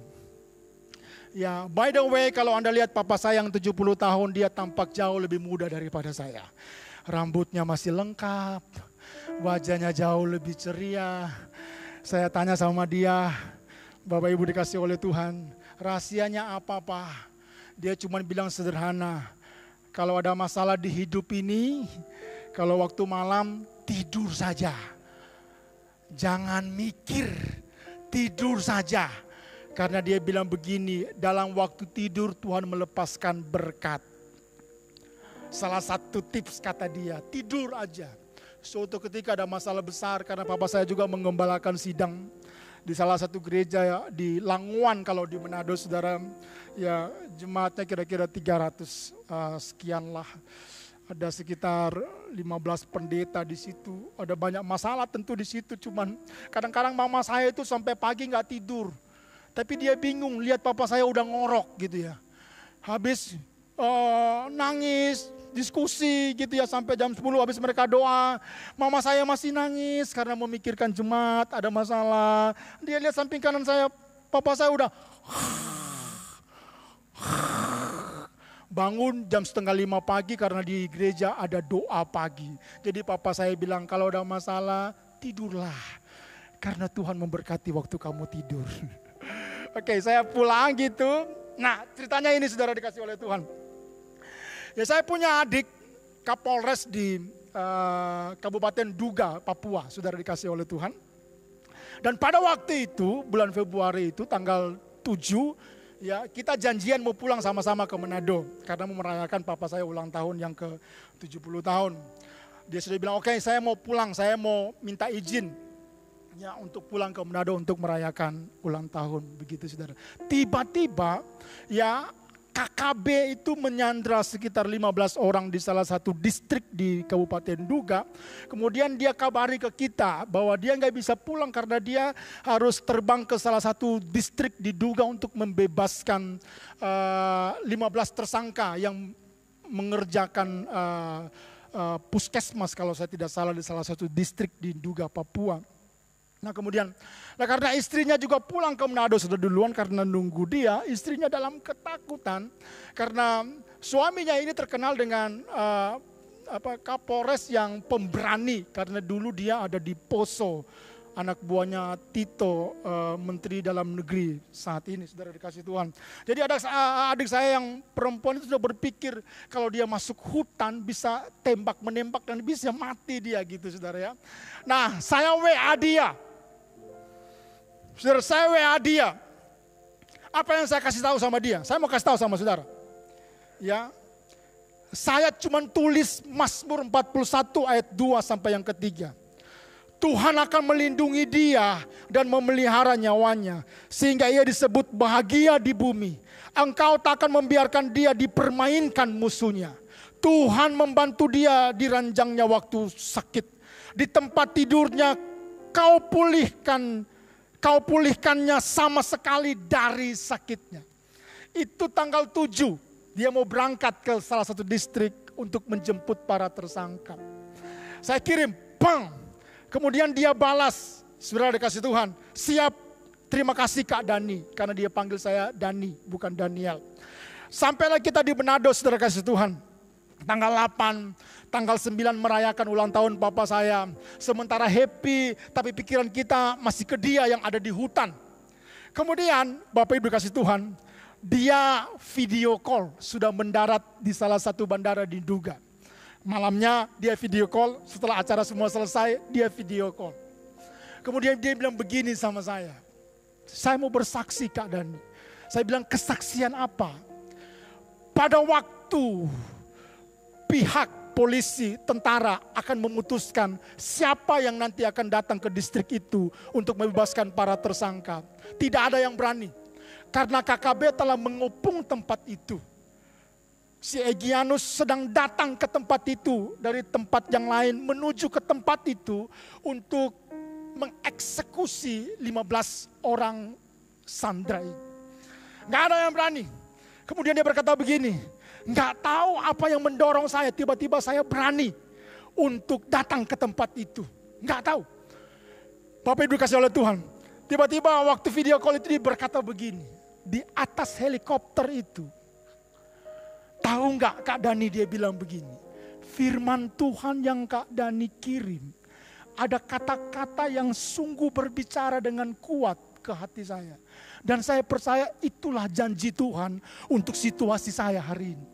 Ya, by the way, kalau Anda lihat papa saya yang 70 tahun, dia tampak jauh lebih muda daripada saya. Rambutnya masih lengkap, wajahnya jauh lebih ceria. Saya tanya sama dia, Bapak Ibu dikasih oleh Tuhan, rahasianya apa Pak? Dia cuma bilang sederhana, kalau ada masalah di hidup ini, kalau waktu malam tidur saja. Jangan mikir, tidur saja. Karena dia bilang begini, dalam waktu tidur Tuhan melepaskan berkat. Salah satu tips kata dia, tidur aja. Suatu ketika ada masalah besar, karena papa saya juga mengembalakan sidang di salah satu gereja ya, di Languan kalau di Manado saudara. Ya jemaatnya kira-kira 300 sekian lah. Ada sekitar 15 pendeta di situ. Ada banyak masalah tentu di situ. Cuman kadang-kadang mama saya itu sampai pagi nggak tidur. Tapi dia bingung lihat papa saya udah ngorok gitu ya. Habis nangis, diskusi gitu ya sampai jam 10 habis mereka doa. Mama saya masih nangis karena memikirkan jemaat ada masalah. Dia lihat samping kanan saya, papa saya udah bangun jam 4:30 pagi karena di gereja ada doa pagi. Jadi papa saya bilang kalau ada masalah tidurlah. Karena Tuhan memberkati waktu kamu tidur. Oke, saya pulang gitu. Nah ceritanya ini saudara dikasih oleh Tuhan. Ya saya punya adik Kapolres di Kabupaten Duga, Papua. Saudara dikasih oleh Tuhan. Dan pada waktu itu bulan Februari itu tanggal 7. Ya, kita janjian mau pulang sama-sama ke Manado karena mau merayakan papa saya ulang tahun yang ke-70 tahun. Dia sudah bilang, "Oke, saya mau pulang, saya mau minta izin ya untuk pulang ke Manado untuk merayakan ulang tahun." Begitu Saudara. Tiba-tiba ya KKB itu menyandra sekitar 15 orang di salah satu distrik di Kabupaten Duga. Kemudian dia kabari ke kita bahwa dia nggak bisa pulang karena dia harus terbang ke salah satu distrik di Duga untuk membebaskan 15 tersangka yang mengerjakan puskesmas kalau saya tidak salah di salah satu distrik di Duga, Papua. Nah kemudian, karena istrinya juga pulang ke Manado sudah duluan karena nunggu dia, istrinya dalam ketakutan karena suaminya ini terkenal dengan Kapolres yang pemberani, karena dulu dia ada di Poso, anak buahnya Tito, Menteri Dalam Negeri saat ini, saudara dikasih Tuhan. Jadi ada adik saya yang perempuan itu sudah berpikir kalau dia masuk hutan bisa tembak menembak dan bisa mati dia gitu, saudara ya. Nah, saya WA dia. Saudara, saya WA dia. Apa yang saya kasih tahu sama dia? Saya mau kasih tahu sama saudara. Ya. Saya cuma tulis Mazmur 41 ayat 2 sampai yang ketiga. Tuhan akan melindungi dia dan memelihara nyawanya, sehingga ia disebut bahagia di bumi. Engkau tak akan membiarkan dia dipermainkan musuhnya. Tuhan membantu dia di ranjangnya waktu sakit. Di tempat tidurnya kau pulihkannya sama sekali dari sakitnya. Itu tanggal 7. Dia mau berangkat ke salah satu distrik untuk menjemput para tersangka. Saya kirim, bang. Kemudian dia balas, saudara dikasih Tuhan, siap, terima kasih Kak Dani. Karena dia panggil saya Dani, bukan Daniel. Sampailah kita di Manado, saudara kasih Tuhan. Tanggal 8, tanggal 9 merayakan ulang tahun papa saya. Sementara happy, tapi pikiran kita masih ke dia yang ada di hutan. Kemudian Bapak Ibu kasih Tuhan, dia video call, sudah mendarat di salah satu bandara di Nduga. Malamnya dia video call, setelah acara semua selesai, dia video call. Kemudian dia bilang begini sama saya mau bersaksi Kak Dani. Saya bilang, kesaksian apa? Pada waktu pihak polisi, tentara akan memutuskan siapa yang nanti akan datang ke distrik itu untuk membebaskan para tersangka, tidak ada yang berani. Karena KKB telah mengepung tempat itu. Si Egyanus sedang datang ke tempat itu dari tempat yang lain menuju ke tempat itu untuk mengeksekusi 15 orang sandera ini. Gak ada yang berani. Kemudian dia berkata begini, gak tahu apa yang mendorong saya, tiba-tiba saya berani untuk datang ke tempat itu. Gak tahu. Bapak Ibu dikasih oleh Tuhan. Tiba-tiba waktu video call itu dia berkata begini. Di atas helikopter itu, tahu nggak Kak Dani, dia bilang begini, firman Tuhan yang Kak Dani kirim, ada kata-kata yang sungguh berbicara dengan kuat ke hati saya. Dan saya percaya itulah janji Tuhan untuk situasi saya hari ini.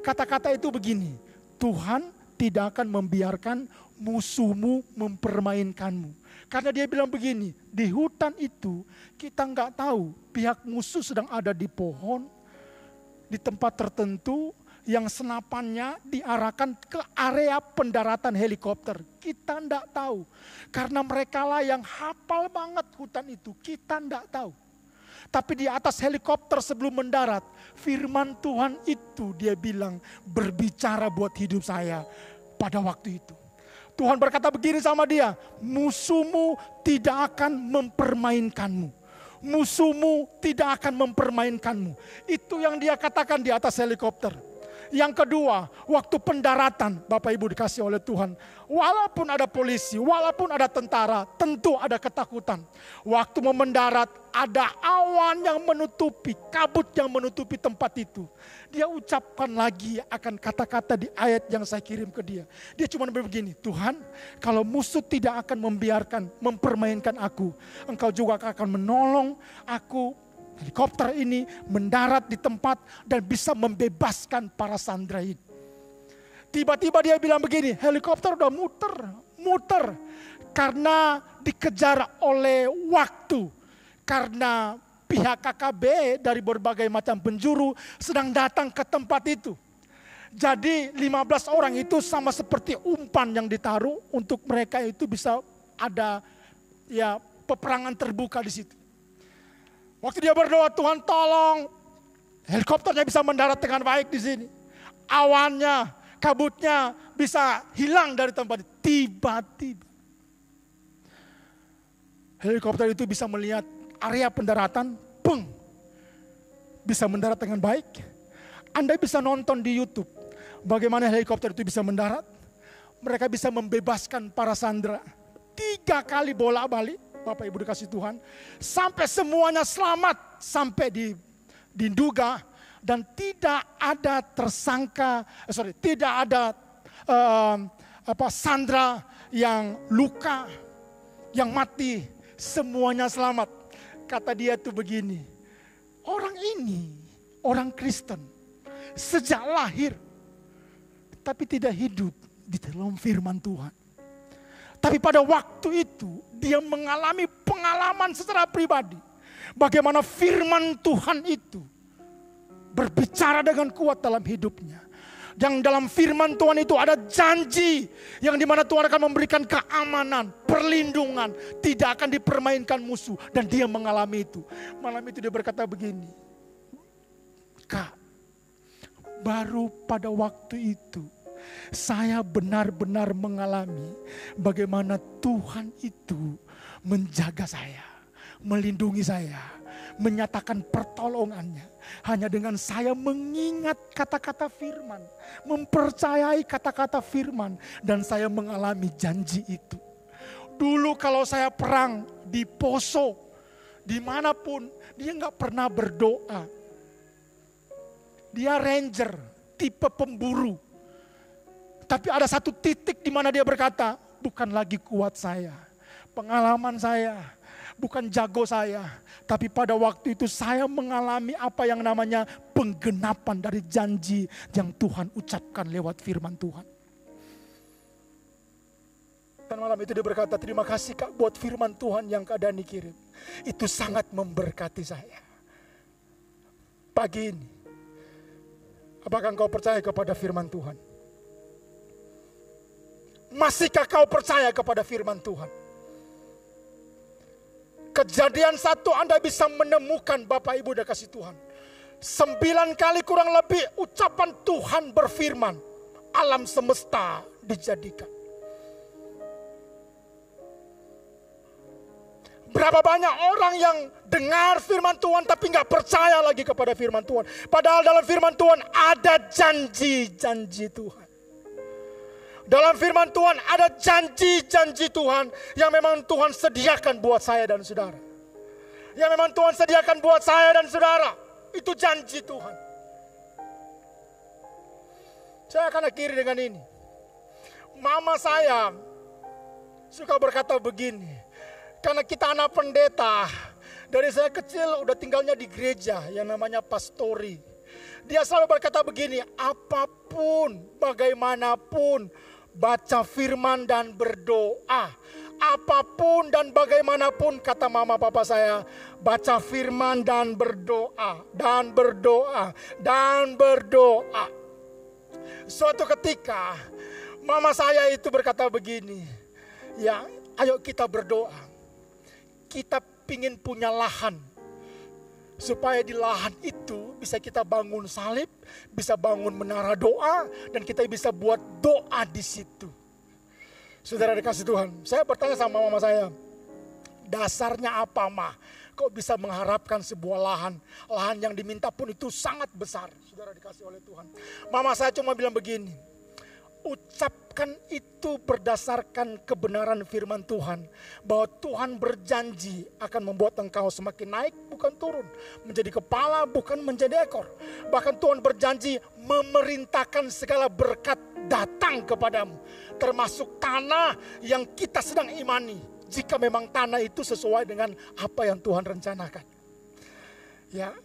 Kata-kata itu begini, Tuhan tidak akan membiarkan musuhmu mempermainkanmu. Karena dia bilang begini, di hutan itu kita nggak tahu pihak musuh sedang ada di pohon, di tempat tertentu yang senapannya diarahkan ke area pendaratan helikopter. Kita nggak tahu, karena mereka lah yang hafal banget hutan itu, kita nggak tahu. Tapi di atas helikopter sebelum mendarat, firman Tuhan itu dia bilang berbicara buat hidup saya pada waktu itu. Tuhan berkata begini sama dia, musuhmu tidak akan mempermainkanmu. Musuhmu tidak akan mempermainkanmu. Itu yang dia katakan di atas helikopter. Yang kedua, waktu pendaratan, Bapak Ibu dikasih oleh Tuhan, walaupun ada polisi, walaupun ada tentara, tentu ada ketakutan. Waktu mau mendarat, ada awan yang menutupi, kabut yang menutupi tempat itu. Dia ucapkan lagi akan kata-kata di ayat yang saya kirim ke dia. Dia cuma begini, Tuhan, kalau musuh tidak akan mempermainkan aku, Engkau juga akan menolong aku. Helikopter ini mendarat di tempat dan bisa membebaskan para sandera ini. Tiba-tiba dia bilang begini, helikopter udah muter. Karena dikejar oleh waktu. Karena pihak KKB dari berbagai macam penjuru sedang datang ke tempat itu. Jadi 15 orang itu sama seperti umpan yang ditaruh untuk mereka itu bisa ada ya peperangan terbuka di situ. Waktu dia berdoa, Tuhan tolong helikopternya bisa mendarat dengan baik di sini. Awannya, kabutnya bisa hilang dari tempat itu. Tiba-tiba helikopter itu bisa melihat area pendaratan, bisa mendarat dengan baik. Anda bisa nonton di YouTube bagaimana helikopter itu bisa mendarat. Mereka bisa membebaskan para sandera 3 kali bolak-balik. Bapak Ibu dikasih Tuhan, sampai semuanya selamat sampai di Nduga dan tidak ada Sandra yang luka, yang mati, semuanya selamat. Kata dia tuh begini, orang ini orang Kristen sejak lahir, tapi tidak hidup di dalam firman Tuhan. Tapi pada waktu itu dia mengalami pengalaman secara pribadi. Bagaimana firman Tuhan itu berbicara dengan kuat dalam hidupnya. Yang dalam firman Tuhan itu ada janji yang dimana Tuhan akan memberikan keamanan, perlindungan, tidak akan dipermainkan musuh. Dan dia mengalami itu. Malam itu dia berkata begini, Kak, baru pada waktu itu saya benar-benar mengalami bagaimana Tuhan itu menjaga saya, melindungi saya, menyatakan pertolongannya. Hanya dengan saya mengingat kata-kata firman, mempercayai kata-kata firman, dan saya mengalami janji itu. Dulu kalau saya perang di Poso, dimanapun, dia gak pernah berdoa. Dia ranger, tipe pemburu. Tapi ada satu titik di mana dia berkata, bukan lagi kuat saya, pengalaman saya, bukan jago saya. Tapi pada waktu itu saya mengalami apa yang namanya penggenapan dari janji yang Tuhan ucapkan lewat firman Tuhan. Dan malam itu dia berkata, terima kasih Kak buat firman Tuhan yang Kak Dani kirim. Itu sangat memberkati saya. Pagi ini, apakah engkau percaya kepada firman Tuhan? Masihkah kau percaya kepada firman Tuhan? Kejadian 1 Anda bisa menemukan Bapak Ibu dan kasih Tuhan. 9 kali kurang lebih ucapan Tuhan berfirman. Alam semesta dijadikan. Berapa banyak orang yang dengar firman Tuhan tapi gak percaya lagi kepada firman Tuhan. Padahal dalam firman Tuhan ada janji-janji Tuhan. Dalam firman Tuhan ada janji-janji Tuhan yang memang Tuhan sediakan buat saya dan saudara. Yang memang Tuhan sediakan buat saya dan saudara. Itu janji Tuhan. Saya akan akhiri dengan ini. Mama saya suka berkata begini. Karena kita anak pendeta. Dari saya kecil udah tinggalnya di gereja yang namanya pastori. Dia selalu berkata begini. Apapun, bagaimanapun, baca firman dan berdoa. Apapun dan bagaimanapun, kata mama papa saya, baca firman dan berdoa, dan berdoa, dan berdoa. Suatu ketika mama saya itu berkata begini, ya ayo kita berdoa. Kita pingin punya lahan, supaya di lahan itu bisa kita bangun salib, bisa bangun menara doa, dan kita bisa buat doa di situ. Saudara dikasih Tuhan, saya bertanya sama mama saya, dasarnya apa mah? Kok bisa mengharapkan sebuah lahan? Lahan yang diminta pun itu sangat besar. Saudara dikasih oleh Tuhan. Mama saya cuma bilang begini, ucapkan itu berdasarkan kebenaran firman Tuhan. Bahwa Tuhan berjanji akan membuat engkau semakin naik bukan turun. Menjadi kepala bukan menjadi ekor. Bahkan Tuhan berjanji memerintahkan segala berkat datang kepadamu. Termasuk tanah yang kita sedang imani. Jika memang tanah itu sesuai dengan apa yang Tuhan rencanakan. Ya,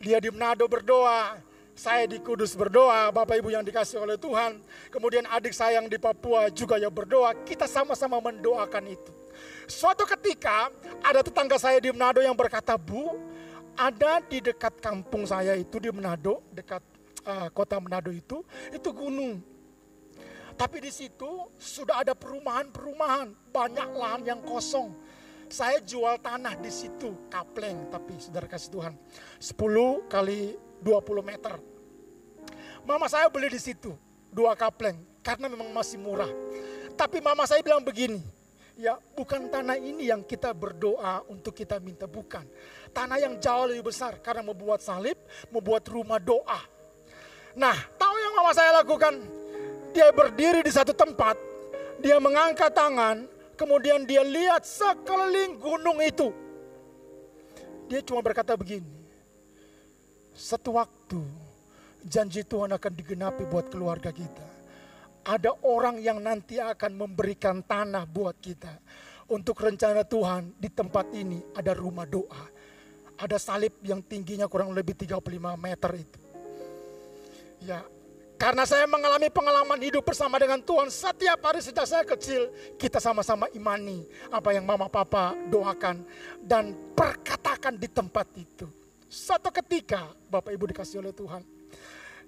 dia di Manado berdoa. Saya di Kudus berdoa, Bapak Ibu yang dikasih oleh Tuhan. Kemudian adik saya yang di Papua juga ya berdoa. Kita sama-sama mendoakan itu. Suatu ketika ada tetangga saya di Manado yang berkata, Bu, ada di dekat kampung saya itu di Manado, dekat kota Manado itu gunung. Tapi di situ sudah ada perumahan-perumahan, banyak lahan yang kosong. Saya jual tanah di situ, kapleng, tapi saudara kasih Tuhan, 10 kali 20 meter. Mama saya beli di situ 2 kapleng karena memang masih murah. Tapi mama saya bilang begini, ya bukan tanah ini yang kita berdoa untuk kita minta, bukan. Tanah yang jauh lebih besar karena mau buat salib, mau buat rumah doa. Nah, tahu yang mama saya lakukan? Dia berdiri di satu tempat, dia mengangkat tangan, kemudian dia lihat sekeliling gunung itu. Dia cuma berkata begini, satu waktu janji Tuhan akan digenapi buat keluarga kita. ada orang yang nanti akan memberikan tanah buat kita. Untuk rencana Tuhan di tempat ini ada rumah doa. Ada salib yang tingginya kurang lebih 35 meter itu. Ya, karena saya mengalami pengalaman hidup bersama dengan Tuhan setiap hari sejak saya kecil, kita sama-sama imani apa yang mama papa doakan dan perkatakan di tempat itu. Satu ketika Bapak Ibu dikasih oleh Tuhan,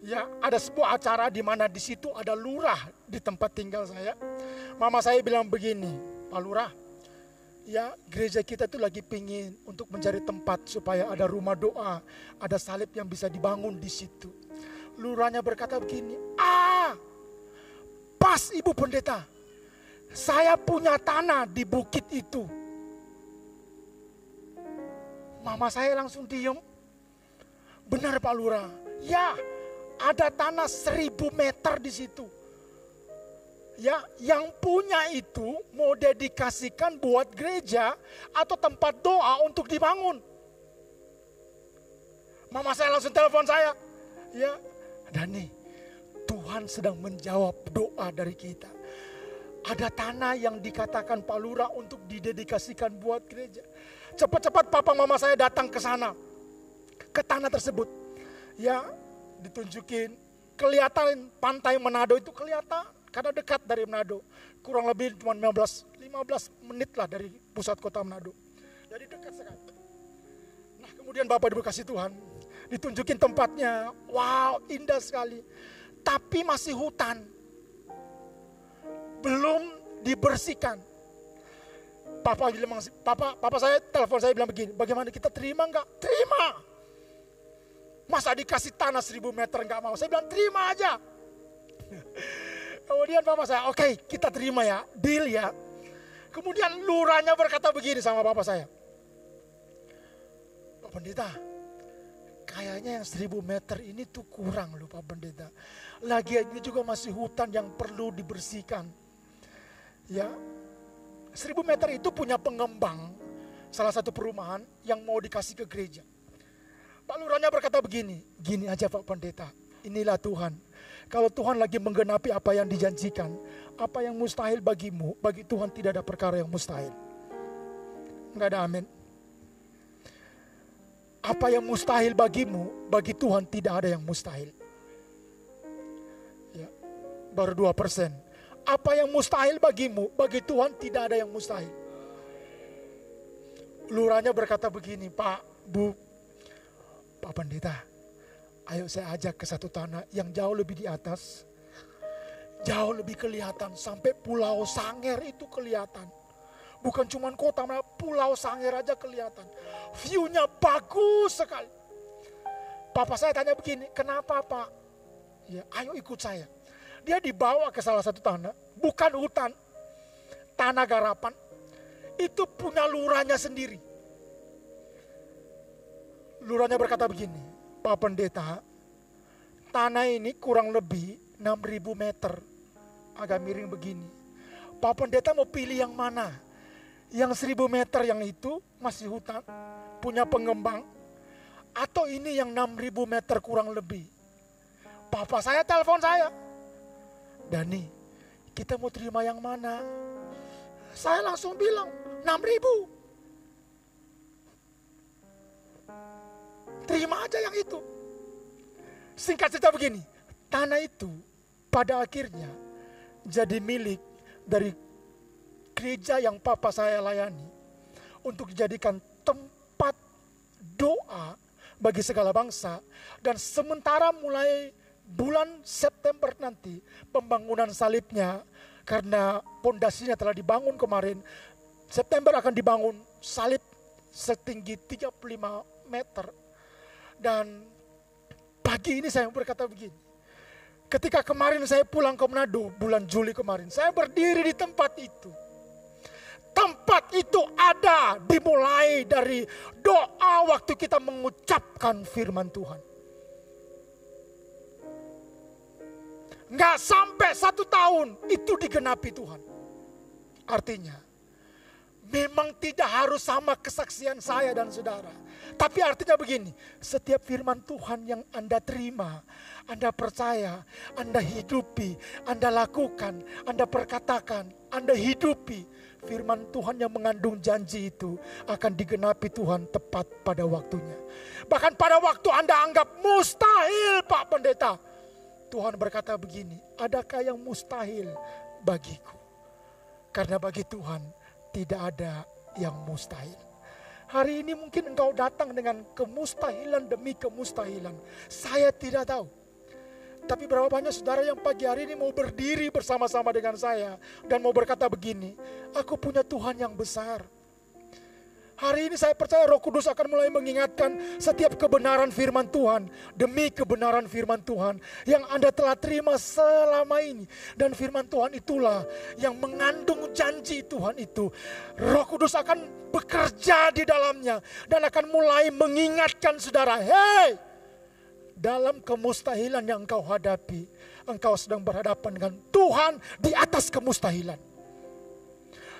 ya ada sebuah acara di mana di situ ada lurah di tempat tinggal saya. Mama saya bilang begini, Pak Lurah, ya gereja kita tuh lagi pingin untuk mencari tempat supaya ada rumah doa, ada salib yang bisa dibangun di situ. Lurahnya berkata begini, pas Ibu Pendeta, saya punya tanah di bukit itu. Mama saya langsung diem. Benar Pak Lurah, ya ada tanah 1000 meter di situ. Ya, yang punya itu mau dedikasikan buat gereja atau tempat doa untuk dibangun. Mama saya langsung telepon saya. Ya, Dani, Tuhan sedang menjawab doa dari kita. Ada tanah yang dikatakan Pak Lurah untuk didedikasikan buat gereja. Cepat-cepat papa mama saya datang ke sana. Ke tanah tersebut. Ya, ditunjukin. Kelihatan pantai Manado itu kelihatan. Karena dekat dari Manado. Kurang lebih cuma 15 menit lah dari pusat kota Manado. Jadi dekat sekali. Nah kemudian Bapak Ibu kasih Tuhan. Ditunjukin tempatnya. Wow, indah sekali. Tapi masih hutan. Belum dibersihkan. Papa saya telepon saya bilang begini. Bagaimana kita terima enggak? Terima. Masa dikasih tanah 1000 meter enggak mau? Saya bilang terima aja. Kemudian papa saya, oke, kita terima ya, deal ya. Kemudian lurahnya berkata begini sama papa saya. Pak Pendeta, kayaknya yang 1000 meter ini tuh kurang loh Pak Pendeta. Lagi ini juga masih hutan yang perlu dibersihkan. Ya, 1000 meter itu punya pengembang, salah satu perumahan yang mau dikasih ke gereja. Pak lurahnya berkata begini, gini aja Pak Pendeta, inilah Tuhan. Kalau Tuhan lagi menggenapi apa yang dijanjikan, apa yang mustahil bagimu, bagi Tuhan tidak ada perkara yang mustahil. Enggak ada amin. Apa yang mustahil bagimu, bagi Tuhan tidak ada yang mustahil. Ya, baru 2%. Apa yang mustahil bagimu, bagi Tuhan tidak ada yang mustahil. Lurahnya berkata begini, Pak, Bu, Pak Pendeta, ayo saya ajak ke satu tanah yang jauh lebih di atas. Jauh lebih kelihatan. Sampai Pulau Sanger itu kelihatan. Bukan cuma kota, Pulau Sanger aja kelihatan. View-nya bagus sekali. Papa saya tanya begini, kenapa Pak? Ya, ayo ikut saya. Dia dibawa ke salah satu tanah. Bukan hutan. Tanah garapan. Itu punya lurahnya sendiri. Lurahnya berkata begini, Pak Pendeta, tanah ini kurang lebih 6.000 meter. Agak miring begini. Pak Pendeta mau pilih yang mana? Yang 1000 meter yang itu masih hutan, punya pengembang. Atau ini yang 6.000 meter kurang lebih? Papa saya telepon saya. Dani, kita mau terima yang mana? Saya langsung bilang, 6.000. Terima aja yang itu. Singkat cerita begini, tanah itu pada akhirnya jadi milik dari gereja yang papa saya layani untuk dijadikan tempat doa bagi segala bangsa. Dan sementara mulai bulan September nanti pembangunan salibnya, karena pondasinya telah dibangun kemarin, September akan dibangun salib setinggi 35 meter. Dan pagi ini saya berkata begini, ketika kemarin saya pulang ke Manado bulan Juli kemarin, saya berdiri di tempat itu. Tempat itu ada dimulai dari doa waktu kita mengucapkan firman Tuhan. Nggak sampai 1 tahun itu digenapi Tuhan. Artinya Memang tidak harus sama kesaksian saya dan saudara. Tapi artinya begini, setiap firman Tuhan yang Anda terima, Anda percaya, Anda hidupi, Anda lakukan, Anda perkatakan, Anda hidupi. Firman Tuhan yang mengandung janji itu akan digenapi Tuhan tepat pada waktunya. Bahkan pada waktu Anda anggap mustahil, Pak Pendeta, Tuhan berkata begini, adakah yang mustahil bagiku? Karena bagi Tuhan tidak ada yang mustahil. Hari ini mungkin engkau datang dengan kemustahilan demi kemustahilan. Saya tidak tahu. Tapi berapa banyak saudara yang pagi hari ini mau berdiri bersama-sama dengan saya dan mau berkata begini, aku punya Tuhan yang besar. Hari ini saya percaya Roh Kudus akan mulai mengingatkan setiap kebenaran firman Tuhan demi kebenaran firman Tuhan yang Anda telah terima selama ini. Dan firman Tuhan itulah yang mengandung janji Tuhan itu. Roh Kudus akan bekerja di dalamnya dan akan mulai mengingatkan saudara, hey, dalam kemustahilan yang engkau hadapi, engkau sedang berhadapan dengan Tuhan di atas kemustahilan.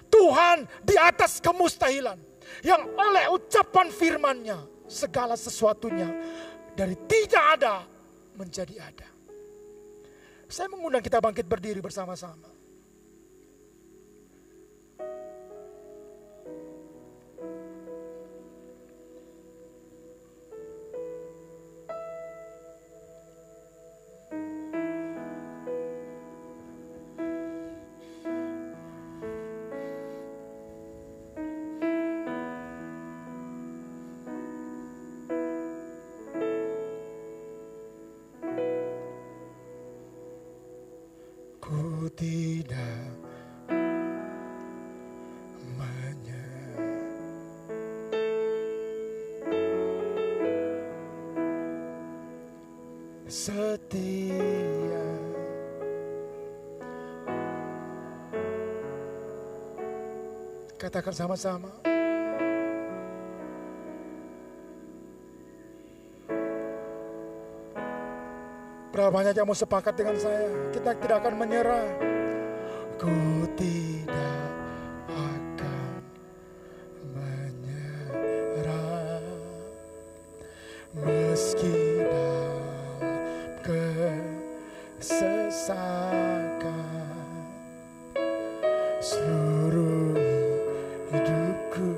Tuhan di atas kemustahilan. Yang oleh ucapan firman-Nya segala sesuatunya dari tidak ada menjadi ada. Saya mengundang kita bangkit berdiri bersama-sama. Tidak setia. Katakan sama-sama. Berapa banyak yang mau sepakat dengan saya? Kita tidak akan menyerah. Ku tidak akan menyerah meski dalam kesesakan seluruh hidupku.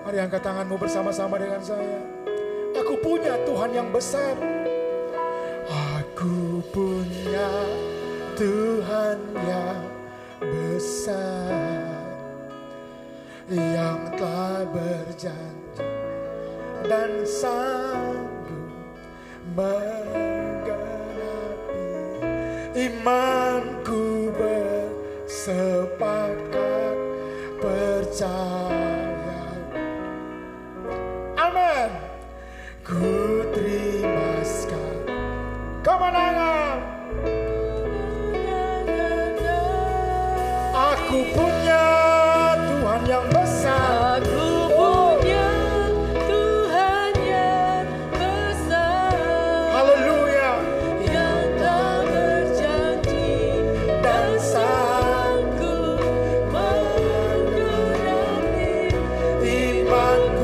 Mari angkat tanganmu bersama-sama dengan saya. Aku punya Tuhan yang besar. Aku punya Tuhan yang besar, yang telah berjanji dan sanggup menggenapi. Imanku bersepakat percaya. Amin. Ku terima sekali kemenangan. Aku punya Tuhan yang besar. Aku punya Tuhan yang besar. Haleluya. Yang telah berjanji dan sanggup menggenapi. Imanku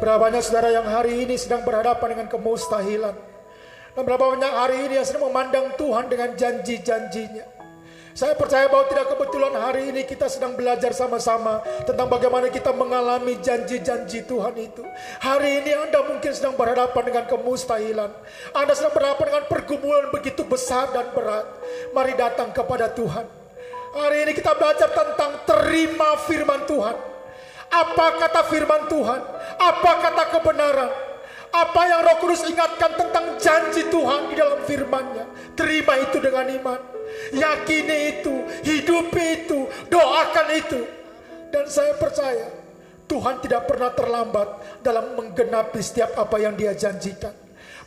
Berapa banyak saudara yang hari ini sedang berhadapan dengan kemustahilan. Dan berapa banyak hari ini yang sedang memandang Tuhan dengan janji-janjinya. Saya percaya bahwa tidak kebetulan hari ini kita sedang belajar sama-sama tentang bagaimana kita mengalami janji-janji Tuhan itu. Hari ini Anda mungkin sedang berhadapan dengan kemustahilan. Anda sedang berhadapan dengan pergumulan begitu besar dan berat. Mari datang kepada Tuhan. Hari ini kita belajar tentang terima firman Tuhan. Apa kata firman Tuhan? Apa kata kebenaran? Apa yang Roh Kudus ingatkan tentang janji Tuhan di dalam firman-Nya? Terima itu dengan iman. Yakini itu, hidupi itu, doakan itu. Dan saya percaya Tuhan tidak pernah terlambat dalam menggenapi setiap apa yang Dia janjikan.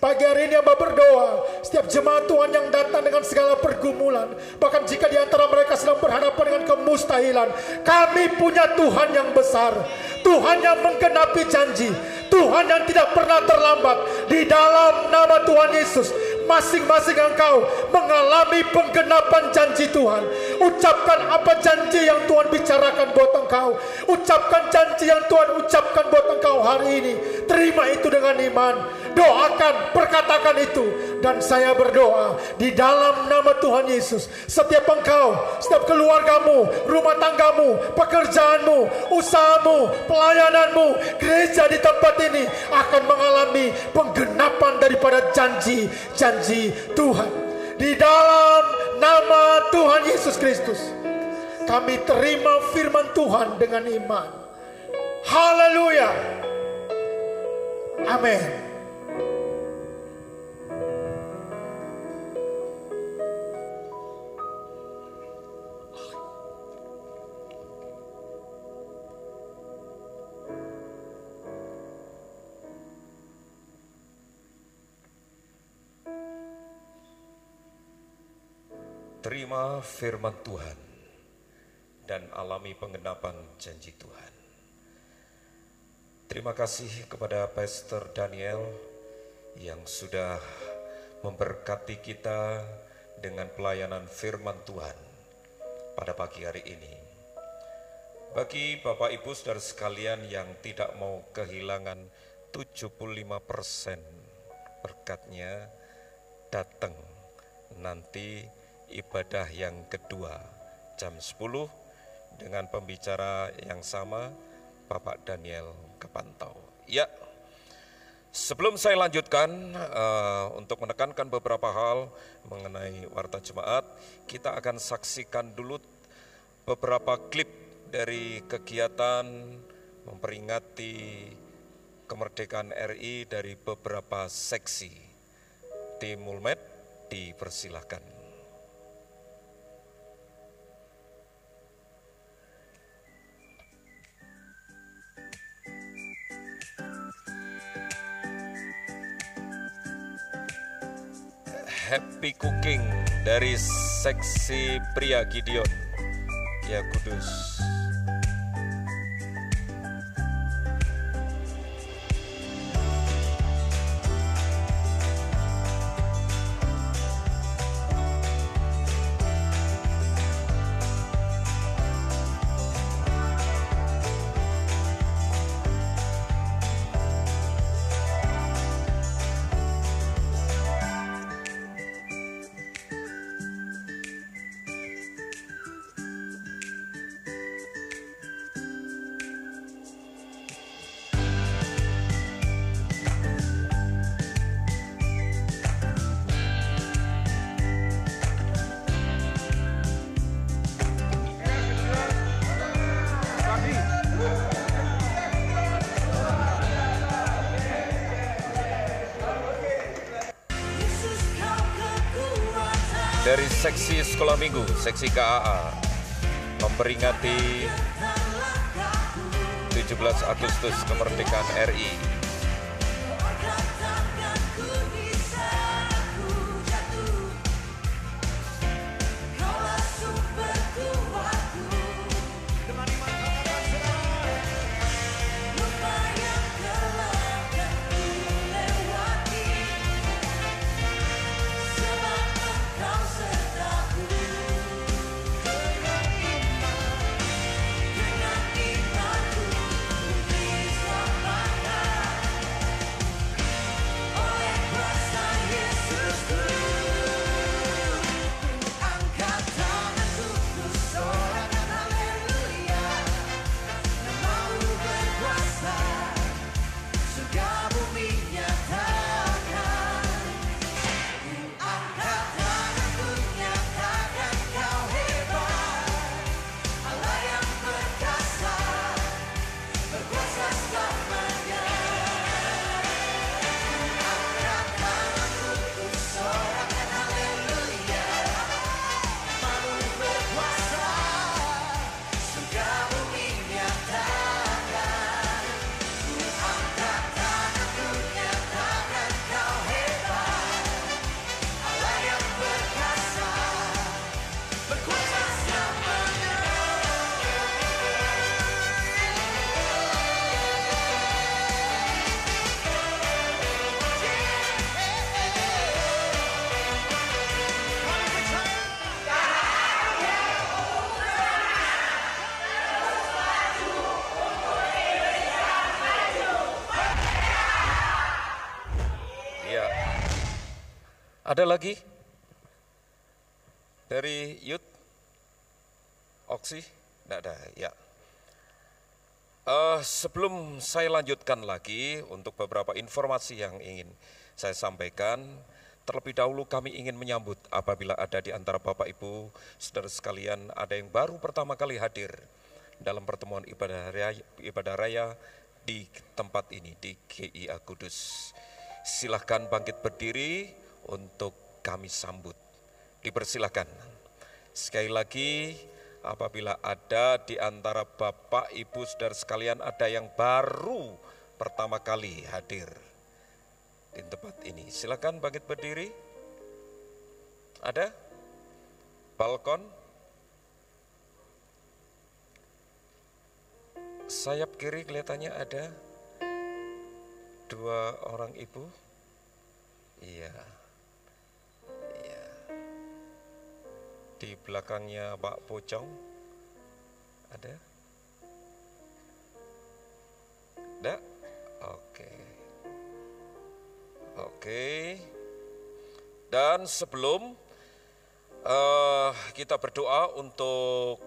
Pagi hari ini hamba berdoa, setiap jemaat Tuhan yang datang dengan segala pergumulan, bahkan jika di antara mereka sedang berhadapan dengan kemustahilan, kami punya Tuhan yang besar, Tuhan yang menggenapi janji, Tuhan yang tidak pernah terlambat. Di dalam nama Tuhan Yesus, masing-masing engkau mengalami penggenapan janji Tuhan. Ucapkan apa janji yang Tuhan bicarakan buat engkau. Ucapkan janji yang Tuhan ucapkan buat engkau hari ini. Terima itu dengan iman. Doakan, perkatakan itu. Dan saya berdoa di dalam nama Tuhan Yesus, setiap engkau, setiap keluargamu, rumah tanggamu, pekerjaanmu, usahamu, pelayananmu, gereja di tempat ini akan mengalami penggenapan daripada janji-janji Tuhan. Di dalam nama Tuhan Yesus Kristus, kami terima firman Tuhan dengan iman. Haleluya. Amin. Terima firman Tuhan dan alami penggenapan janji Tuhan. Terima kasih kepada Pastor Daniel yang sudah memberkati kita dengan pelayanan firman Tuhan pada pagi hari ini. Bagi Bapak Ibu Saudara sekalian yang tidak mau kehilangan 75% berkatnya, datang nanti ibadah yang kedua jam 10 dengan pembicara yang sama, Bapak Daniel Kepantau. Ya, sebelum saya lanjutkan untuk menekankan beberapa hal mengenai warta jemaat, kita akan saksikan dulu beberapa klip dari kegiatan memperingati kemerdekaan RI dari beberapa seksi. Tim Mulmed dipersilahkan. Happy Cooking dari seksi pria Gideon, ya Kudus. Dari seksi sekolah minggu, seksi KAA, memperingati 17 Agustus kemerdekaan RI. Ada lagi? Dari Youth? Oksi? Tidak ada, ya. Sebelum saya lanjutkan lagi untuk beberapa informasi yang ingin saya sampaikan, terlebih dahulu kami ingin menyambut apabila ada di antara Bapak Ibu, saudara sekalian, ada yang baru pertama kali hadir dalam pertemuan ibadah raya di tempat ini, di GIA Kudus. Silahkan bangkit berdiri untuk kami sambut. Dipersilahkan. Sekali lagi, apabila ada di antara Bapak, Ibu, saudara sekalian ada yang baru pertama kali hadir di tempat ini, silakan bangkit berdiri. Ada? Balkon? Sayap kiri kelihatannya ada 2 orang ibu. Iya. Di belakangnya Pak Pocong ada? Ada? Oke. Dan sebelum kita berdoa untuk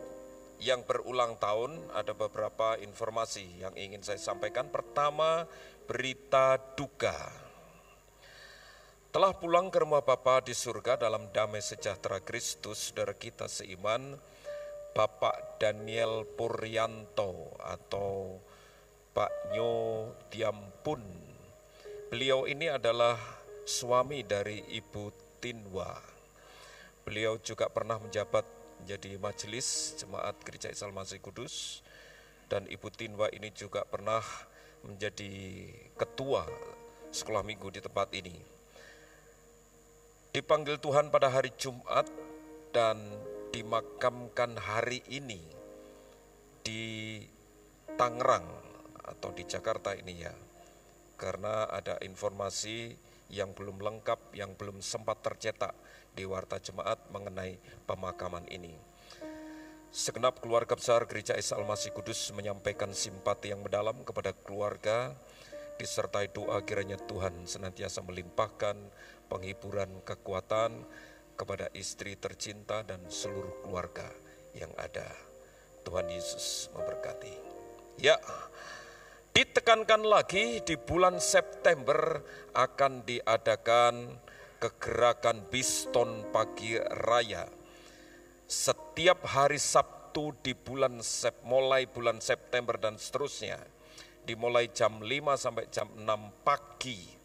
yang berulang tahun, ada beberapa informasi yang ingin saya sampaikan. Pertama, berita duka. Telah pulang ke rumah Bapa di surga dalam damai sejahtera Kristus, saudara kita seiman, Bapak Daniel Puryanto atau Pak Nyo Diampun. Beliau ini adalah suami dari Ibu Tinwa. Beliau juga pernah menjabat menjadi majelis jemaat Gereja Isa Al-Masih Kudus, dan Ibu Tinwa ini juga pernah menjadi ketua sekolah minggu di tempat ini. Dipanggil Tuhan pada hari Jumat dan dimakamkan hari ini di Tangerang atau di Jakarta ini ya, karena ada informasi yang belum lengkap, yang belum sempat tercetak di Warta Jemaat mengenai pemakaman ini. Segenap keluarga besar Gereja Isa Al-Masih Kudus menyampaikan simpati yang mendalam kepada keluarga, disertai doa kiranya Tuhan senantiasa melimpahkan penghiburan, kekuatan kepada istri tercinta dan seluruh keluarga yang ada. Tuhan Yesus memberkati. Ya, ditekankan lagi di bulan September akan diadakan kegerakan Biston Pagi Raya. Setiap hari Sabtu di mulai bulan September dan seterusnya, dimulai jam 5 sampai jam 6 pagi.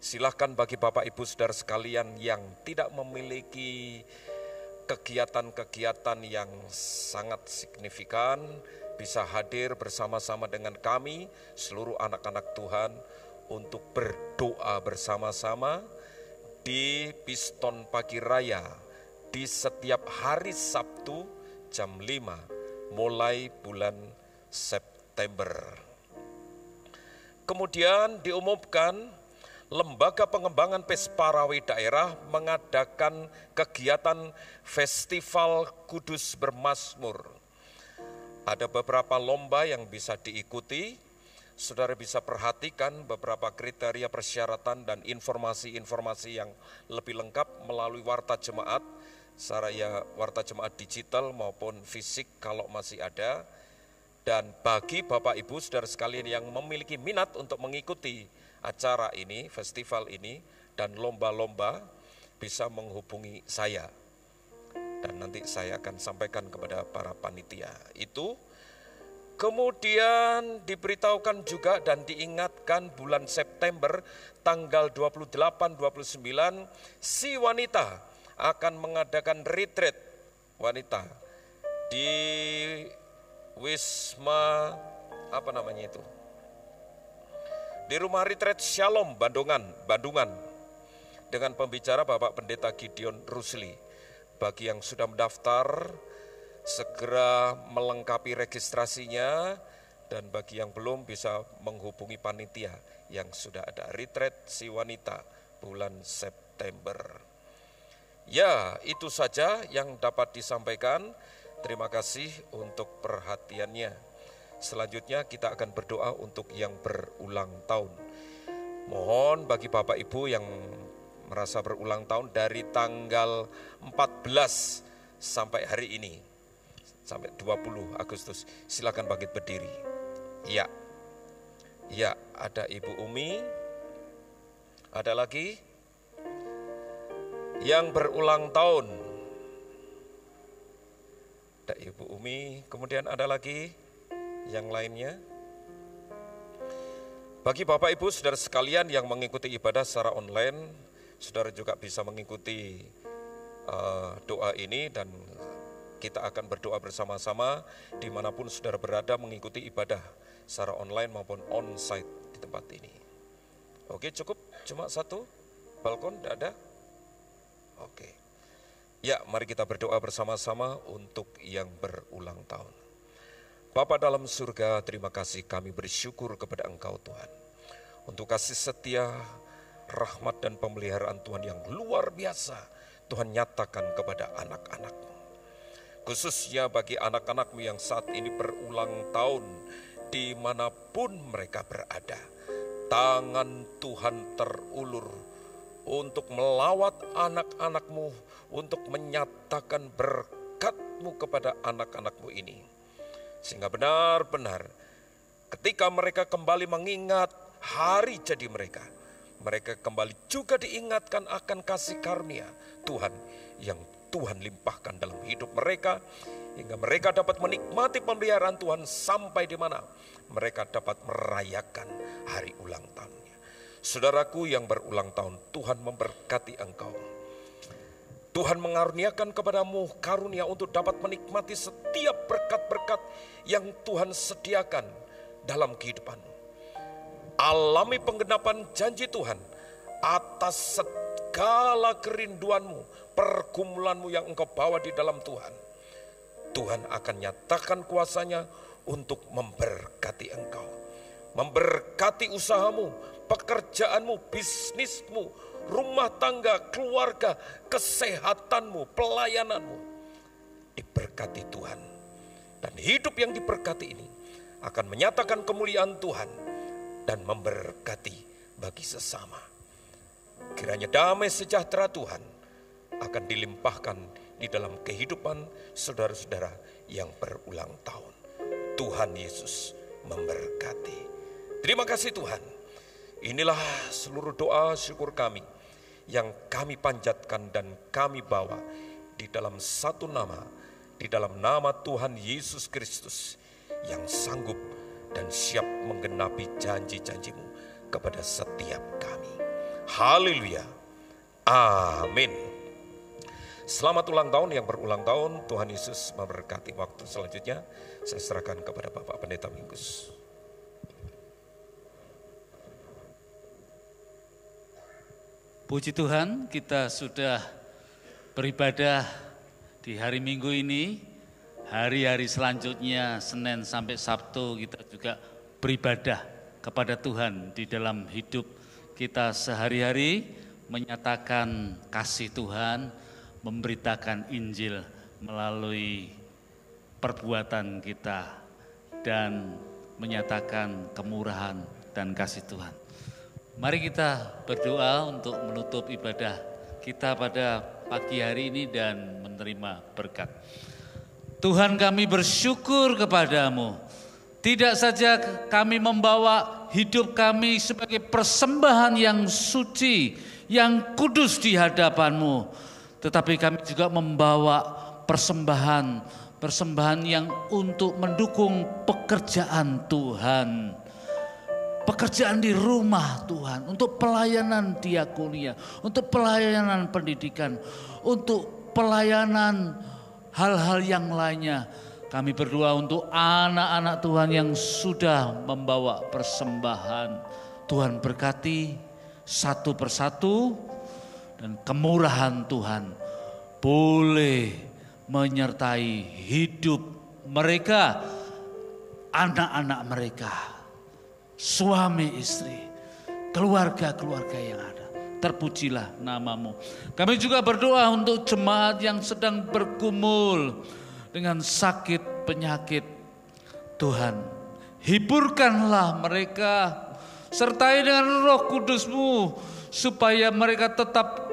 Silahkan bagi Bapak Ibu Saudara sekalian yang tidak memiliki kegiatan-kegiatan yang sangat signifikan, bisa hadir bersama-sama dengan kami, seluruh anak-anak Tuhan, untuk berdoa bersama-sama di Biston Pagi Raya di setiap hari Sabtu jam 5 mulai bulan September. Kemudian diumumkan Lembaga Pengembangan Pesparawi Daerah mengadakan kegiatan Festival Kudus Bermazmur. Ada beberapa lomba yang bisa diikuti. Saudara bisa perhatikan beberapa kriteria persyaratan dan informasi-informasi yang lebih lengkap melalui Warta Jemaat, saraya Warta Jemaat digital maupun fisik kalau masih ada. Dan bagi Bapak Ibu Saudara sekalian yang memiliki minat untuk mengikuti acara ini, festival ini, dan lomba-lomba, bisa menghubungi saya. Dan nanti saya akan sampaikan kepada para panitia itu. Kemudian diberitahukan juga dan diingatkan bulan September tanggal 28-29, si wanita akan mengadakan retreat wanita di Wisma, di Rumah Retreat Shalom Bandungan dengan pembicara Bapak Pendeta Gideon Rusli. Bagi yang sudah mendaftar, segera melengkapi registrasinya, dan bagi yang belum bisa menghubungi panitia yang sudah ada. Retreat si wanita bulan September. Ya, itu saja yang dapat disampaikan. Terima kasih untuk perhatiannya. Selanjutnya kita akan berdoa untuk yang berulang tahun. Mohon bagi Bapak Ibu yang merasa berulang tahun dari tanggal 14 sampai hari ini, sampai 20 Agustus. Silakan bangkit berdiri. Ya, ya, ada Ibu Umi. Ada lagi yang berulang tahun. Ada Ibu Umi, kemudian ada lagi yang lainnya. Bagi Bapak Ibu saudara sekalian yang mengikuti ibadah secara online, saudara juga bisa mengikuti doa ini, dan kita akan berdoa bersama-sama dimanapun saudara berada mengikuti ibadah secara online maupun on-site di tempat ini. Oke, cukup cuma satu balkon, tidak ada? Oke. Ya, mari kita berdoa bersama-sama untuk yang berulang tahun. Bapa dalam surga, terima kasih, kami bersyukur kepada Engkau Tuhan, untuk kasih setia, rahmat dan pemeliharaan Tuhan yang luar biasa Tuhan nyatakan kepada anak-anak-Mu. Khususnya bagi anak-anak-Mu yang saat ini berulang tahun dimanapun mereka berada. Tangan Tuhan terulur untuk melawat anak-anak-Mu, untuk menyatakan berkat-Mu kepada anak-anak-Mu ini. Sehingga benar-benar ketika mereka kembali mengingat hari jadi mereka kembali juga diingatkan akan kasih karunia Tuhan yang Tuhan limpahkan dalam hidup mereka, hingga mereka dapat menikmati pemeliharaan Tuhan sampai di mana mereka dapat merayakan hari ulang tahunnya. Saudaraku yang berulang tahun, Tuhan memberkati engkau. Tuhan mengaruniakan kepadamu karunia untuk dapat menikmati setiap berkat-berkat yang Tuhan sediakan dalam kehidupanmu. Alami penggenapan janji Tuhan atas segala kerinduanmu, pergumulanmu yang engkau bawa di dalam Tuhan. Tuhan akan nyatakan kuasanya untuk memberkati engkau. Memberkati usahamu, pekerjaanmu, bisnismu, rumah tangga, keluarga, kesehatanmu, pelayananmu. Diberkati Tuhan. Dan hidup yang diberkati ini akan menyatakan kemuliaan Tuhan dan memberkati bagi sesama. Kiranya damai sejahtera Tuhan akan dilimpahkan di dalam kehidupan saudara-saudara yang berulang tahun. Tuhan Yesus memberkati. Terima kasih Tuhan. Inilah seluruh doa syukur kami yang kami panjatkan dan kami bawa di dalam satu nama, di dalam nama Tuhan Yesus Kristus yang sanggup dan siap menggenapi janji-janji-Mu kepada setiap kami. Haleluya. Amin. Selamat ulang tahun yang berulang tahun. Tuhan Yesus memberkati. Waktu selanjutnya saya serahkan kepada Bapak Pendeta Minggus. Puji Tuhan, kita sudah beribadah di hari Minggu ini. Hari-hari selanjutnya, Senin sampai Sabtu, kita juga beribadah kepada Tuhan di dalam hidup kita sehari-hari, menyatakan kasih Tuhan, memberitakan Injil melalui perbuatan kita, dan menyatakan kemurahan dan kasih Tuhan. Mari kita berdoa untuk menutup ibadah kita pada pagi hari ini dan menerima berkat. Tuhan, kami bersyukur kepadamu. Tidak saja kami membawa hidup kami sebagai persembahan yang suci, yang kudus di hadapan-Mu, tetapi kami juga membawa persembahan yang untuk mendukung pekerjaan Tuhan. Pekerjaan di rumah Tuhan, untuk pelayanan diakonia, untuk pelayanan pendidikan, untuk pelayanan hal-hal yang lainnya. Kami berdoa untuk anak-anak Tuhan yang sudah membawa persembahan. Tuhan berkati satu persatu, dan kemurahan Tuhan boleh menyertai hidup mereka, anak-anak mereka, suami istri, keluarga-keluarga yang ada. Terpujilah nama-Mu. Kami juga berdoa untuk jemaat yang sedang bergumul dengan sakit penyakit. Tuhan, hiburkanlah mereka, Sertai dengan Roh Kudus-Mu supaya mereka tetap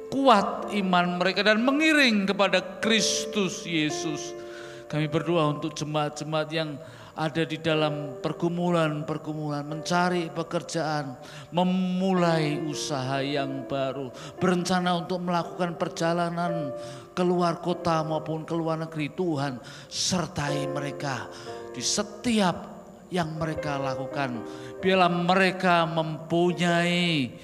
kuat iman mereka dan mengiring kepada Kristus Yesus. Kami berdoa untuk jemaat-jemaat yang ada di dalam pergumulan-pergumulan, mencari pekerjaan, memulai usaha yang baru, berencana untuk melakukan perjalanan keluar kota maupun keluar negeri. Tuhan, sertai mereka di setiap yang mereka lakukan. Biarlah mereka mempunyai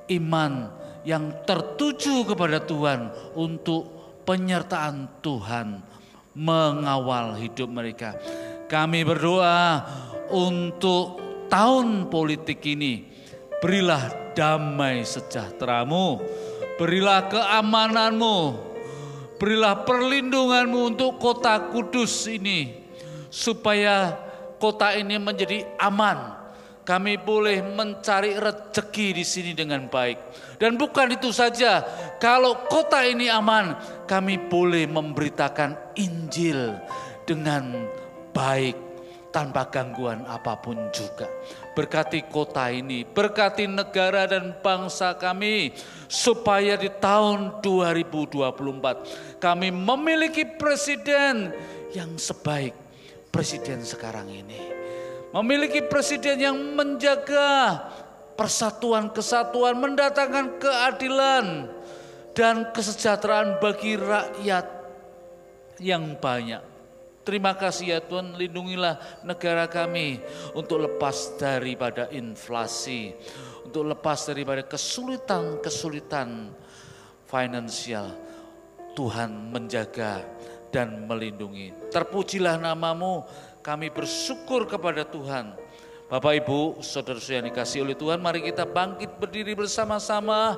iman yang tertuju kepada Tuhan untuk penyertaan Tuhan mengawal hidup mereka. Kami berdoa untuk tahun politik ini, berilah damai sejahtera-Mu, berilah keamanan-Mu, berilah perlindungan-Mu untuk kota Kudus ini, supaya kota ini menjadi aman. Kami boleh mencari rezeki di sini dengan baik. Dan bukan itu saja, kalau kota ini aman, kami boleh memberitakan Injil dengan baik, tanpa gangguan apapun juga. Berkati kota ini, berkati negara dan bangsa kami, supaya di tahun 2024 kami memiliki presiden yang sebaik presiden sekarang ini. Memiliki presiden yang menjaga persatuan, kesatuan, mendatangkan keadilan dan kesejahteraan bagi rakyat yang banyak. Terima kasih ya Tuhan, lindungilah negara kami untuk lepas daripada inflasi, untuk lepas daripada kesulitan-kesulitan finansial. Tuhan menjaga dan melindungi. Terpujilah nama-Mu, kami bersyukur kepada Tuhan. Bapak Ibu, saudara-saudara yang dikasihi oleh Tuhan, mari kita bangkit berdiri bersama-sama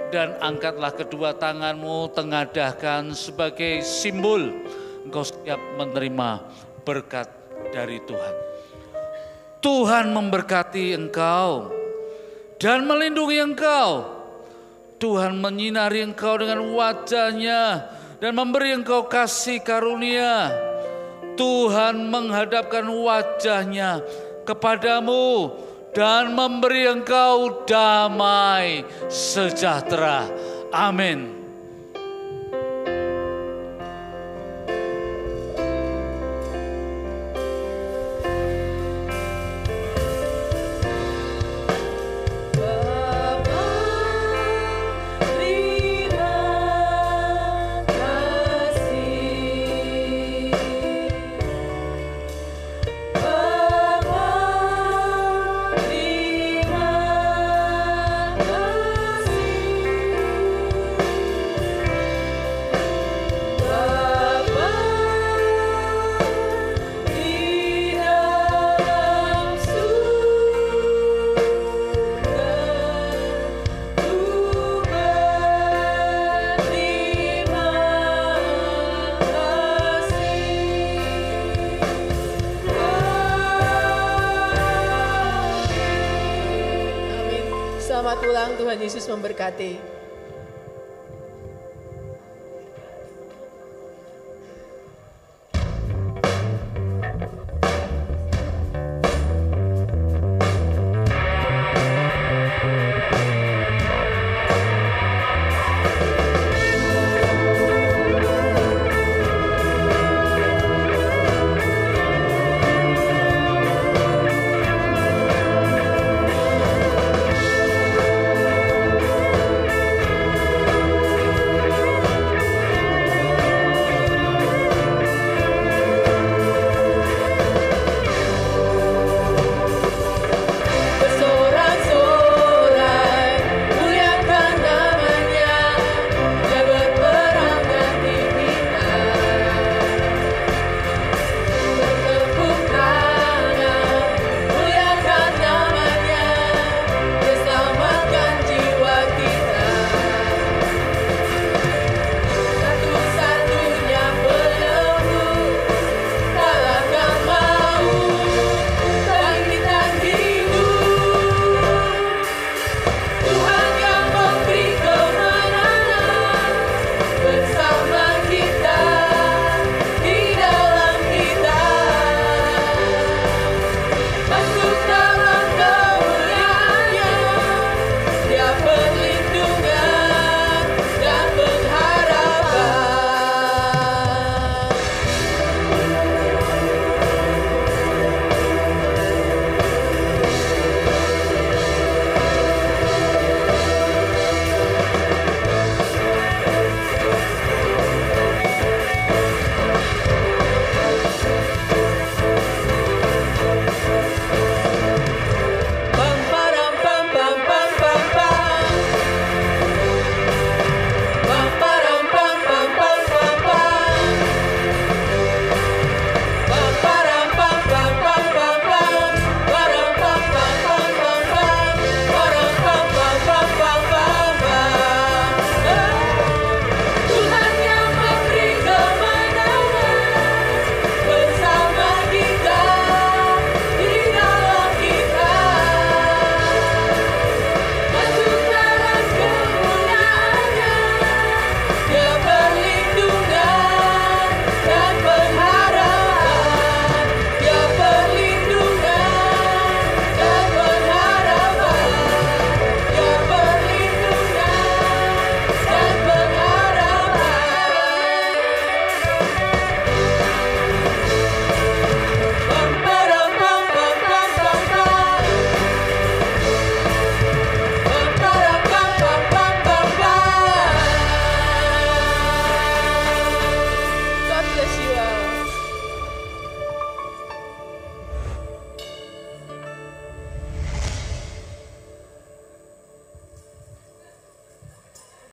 dan angkatlah kedua tangan-Mu, tengadahkan sebagai simbol Engkau siap menerima berkat dari Tuhan. Tuhan memberkati engkau dan melindungi engkau. Tuhan menyinari engkau dengan wajah-Nya dan memberi engkau kasih karunia. Tuhan menghadapkan wajah-Nya kepadamu dan memberi engkau damai sejahtera. Amin. Selamat ulang, Tuhan Yesus memberkati.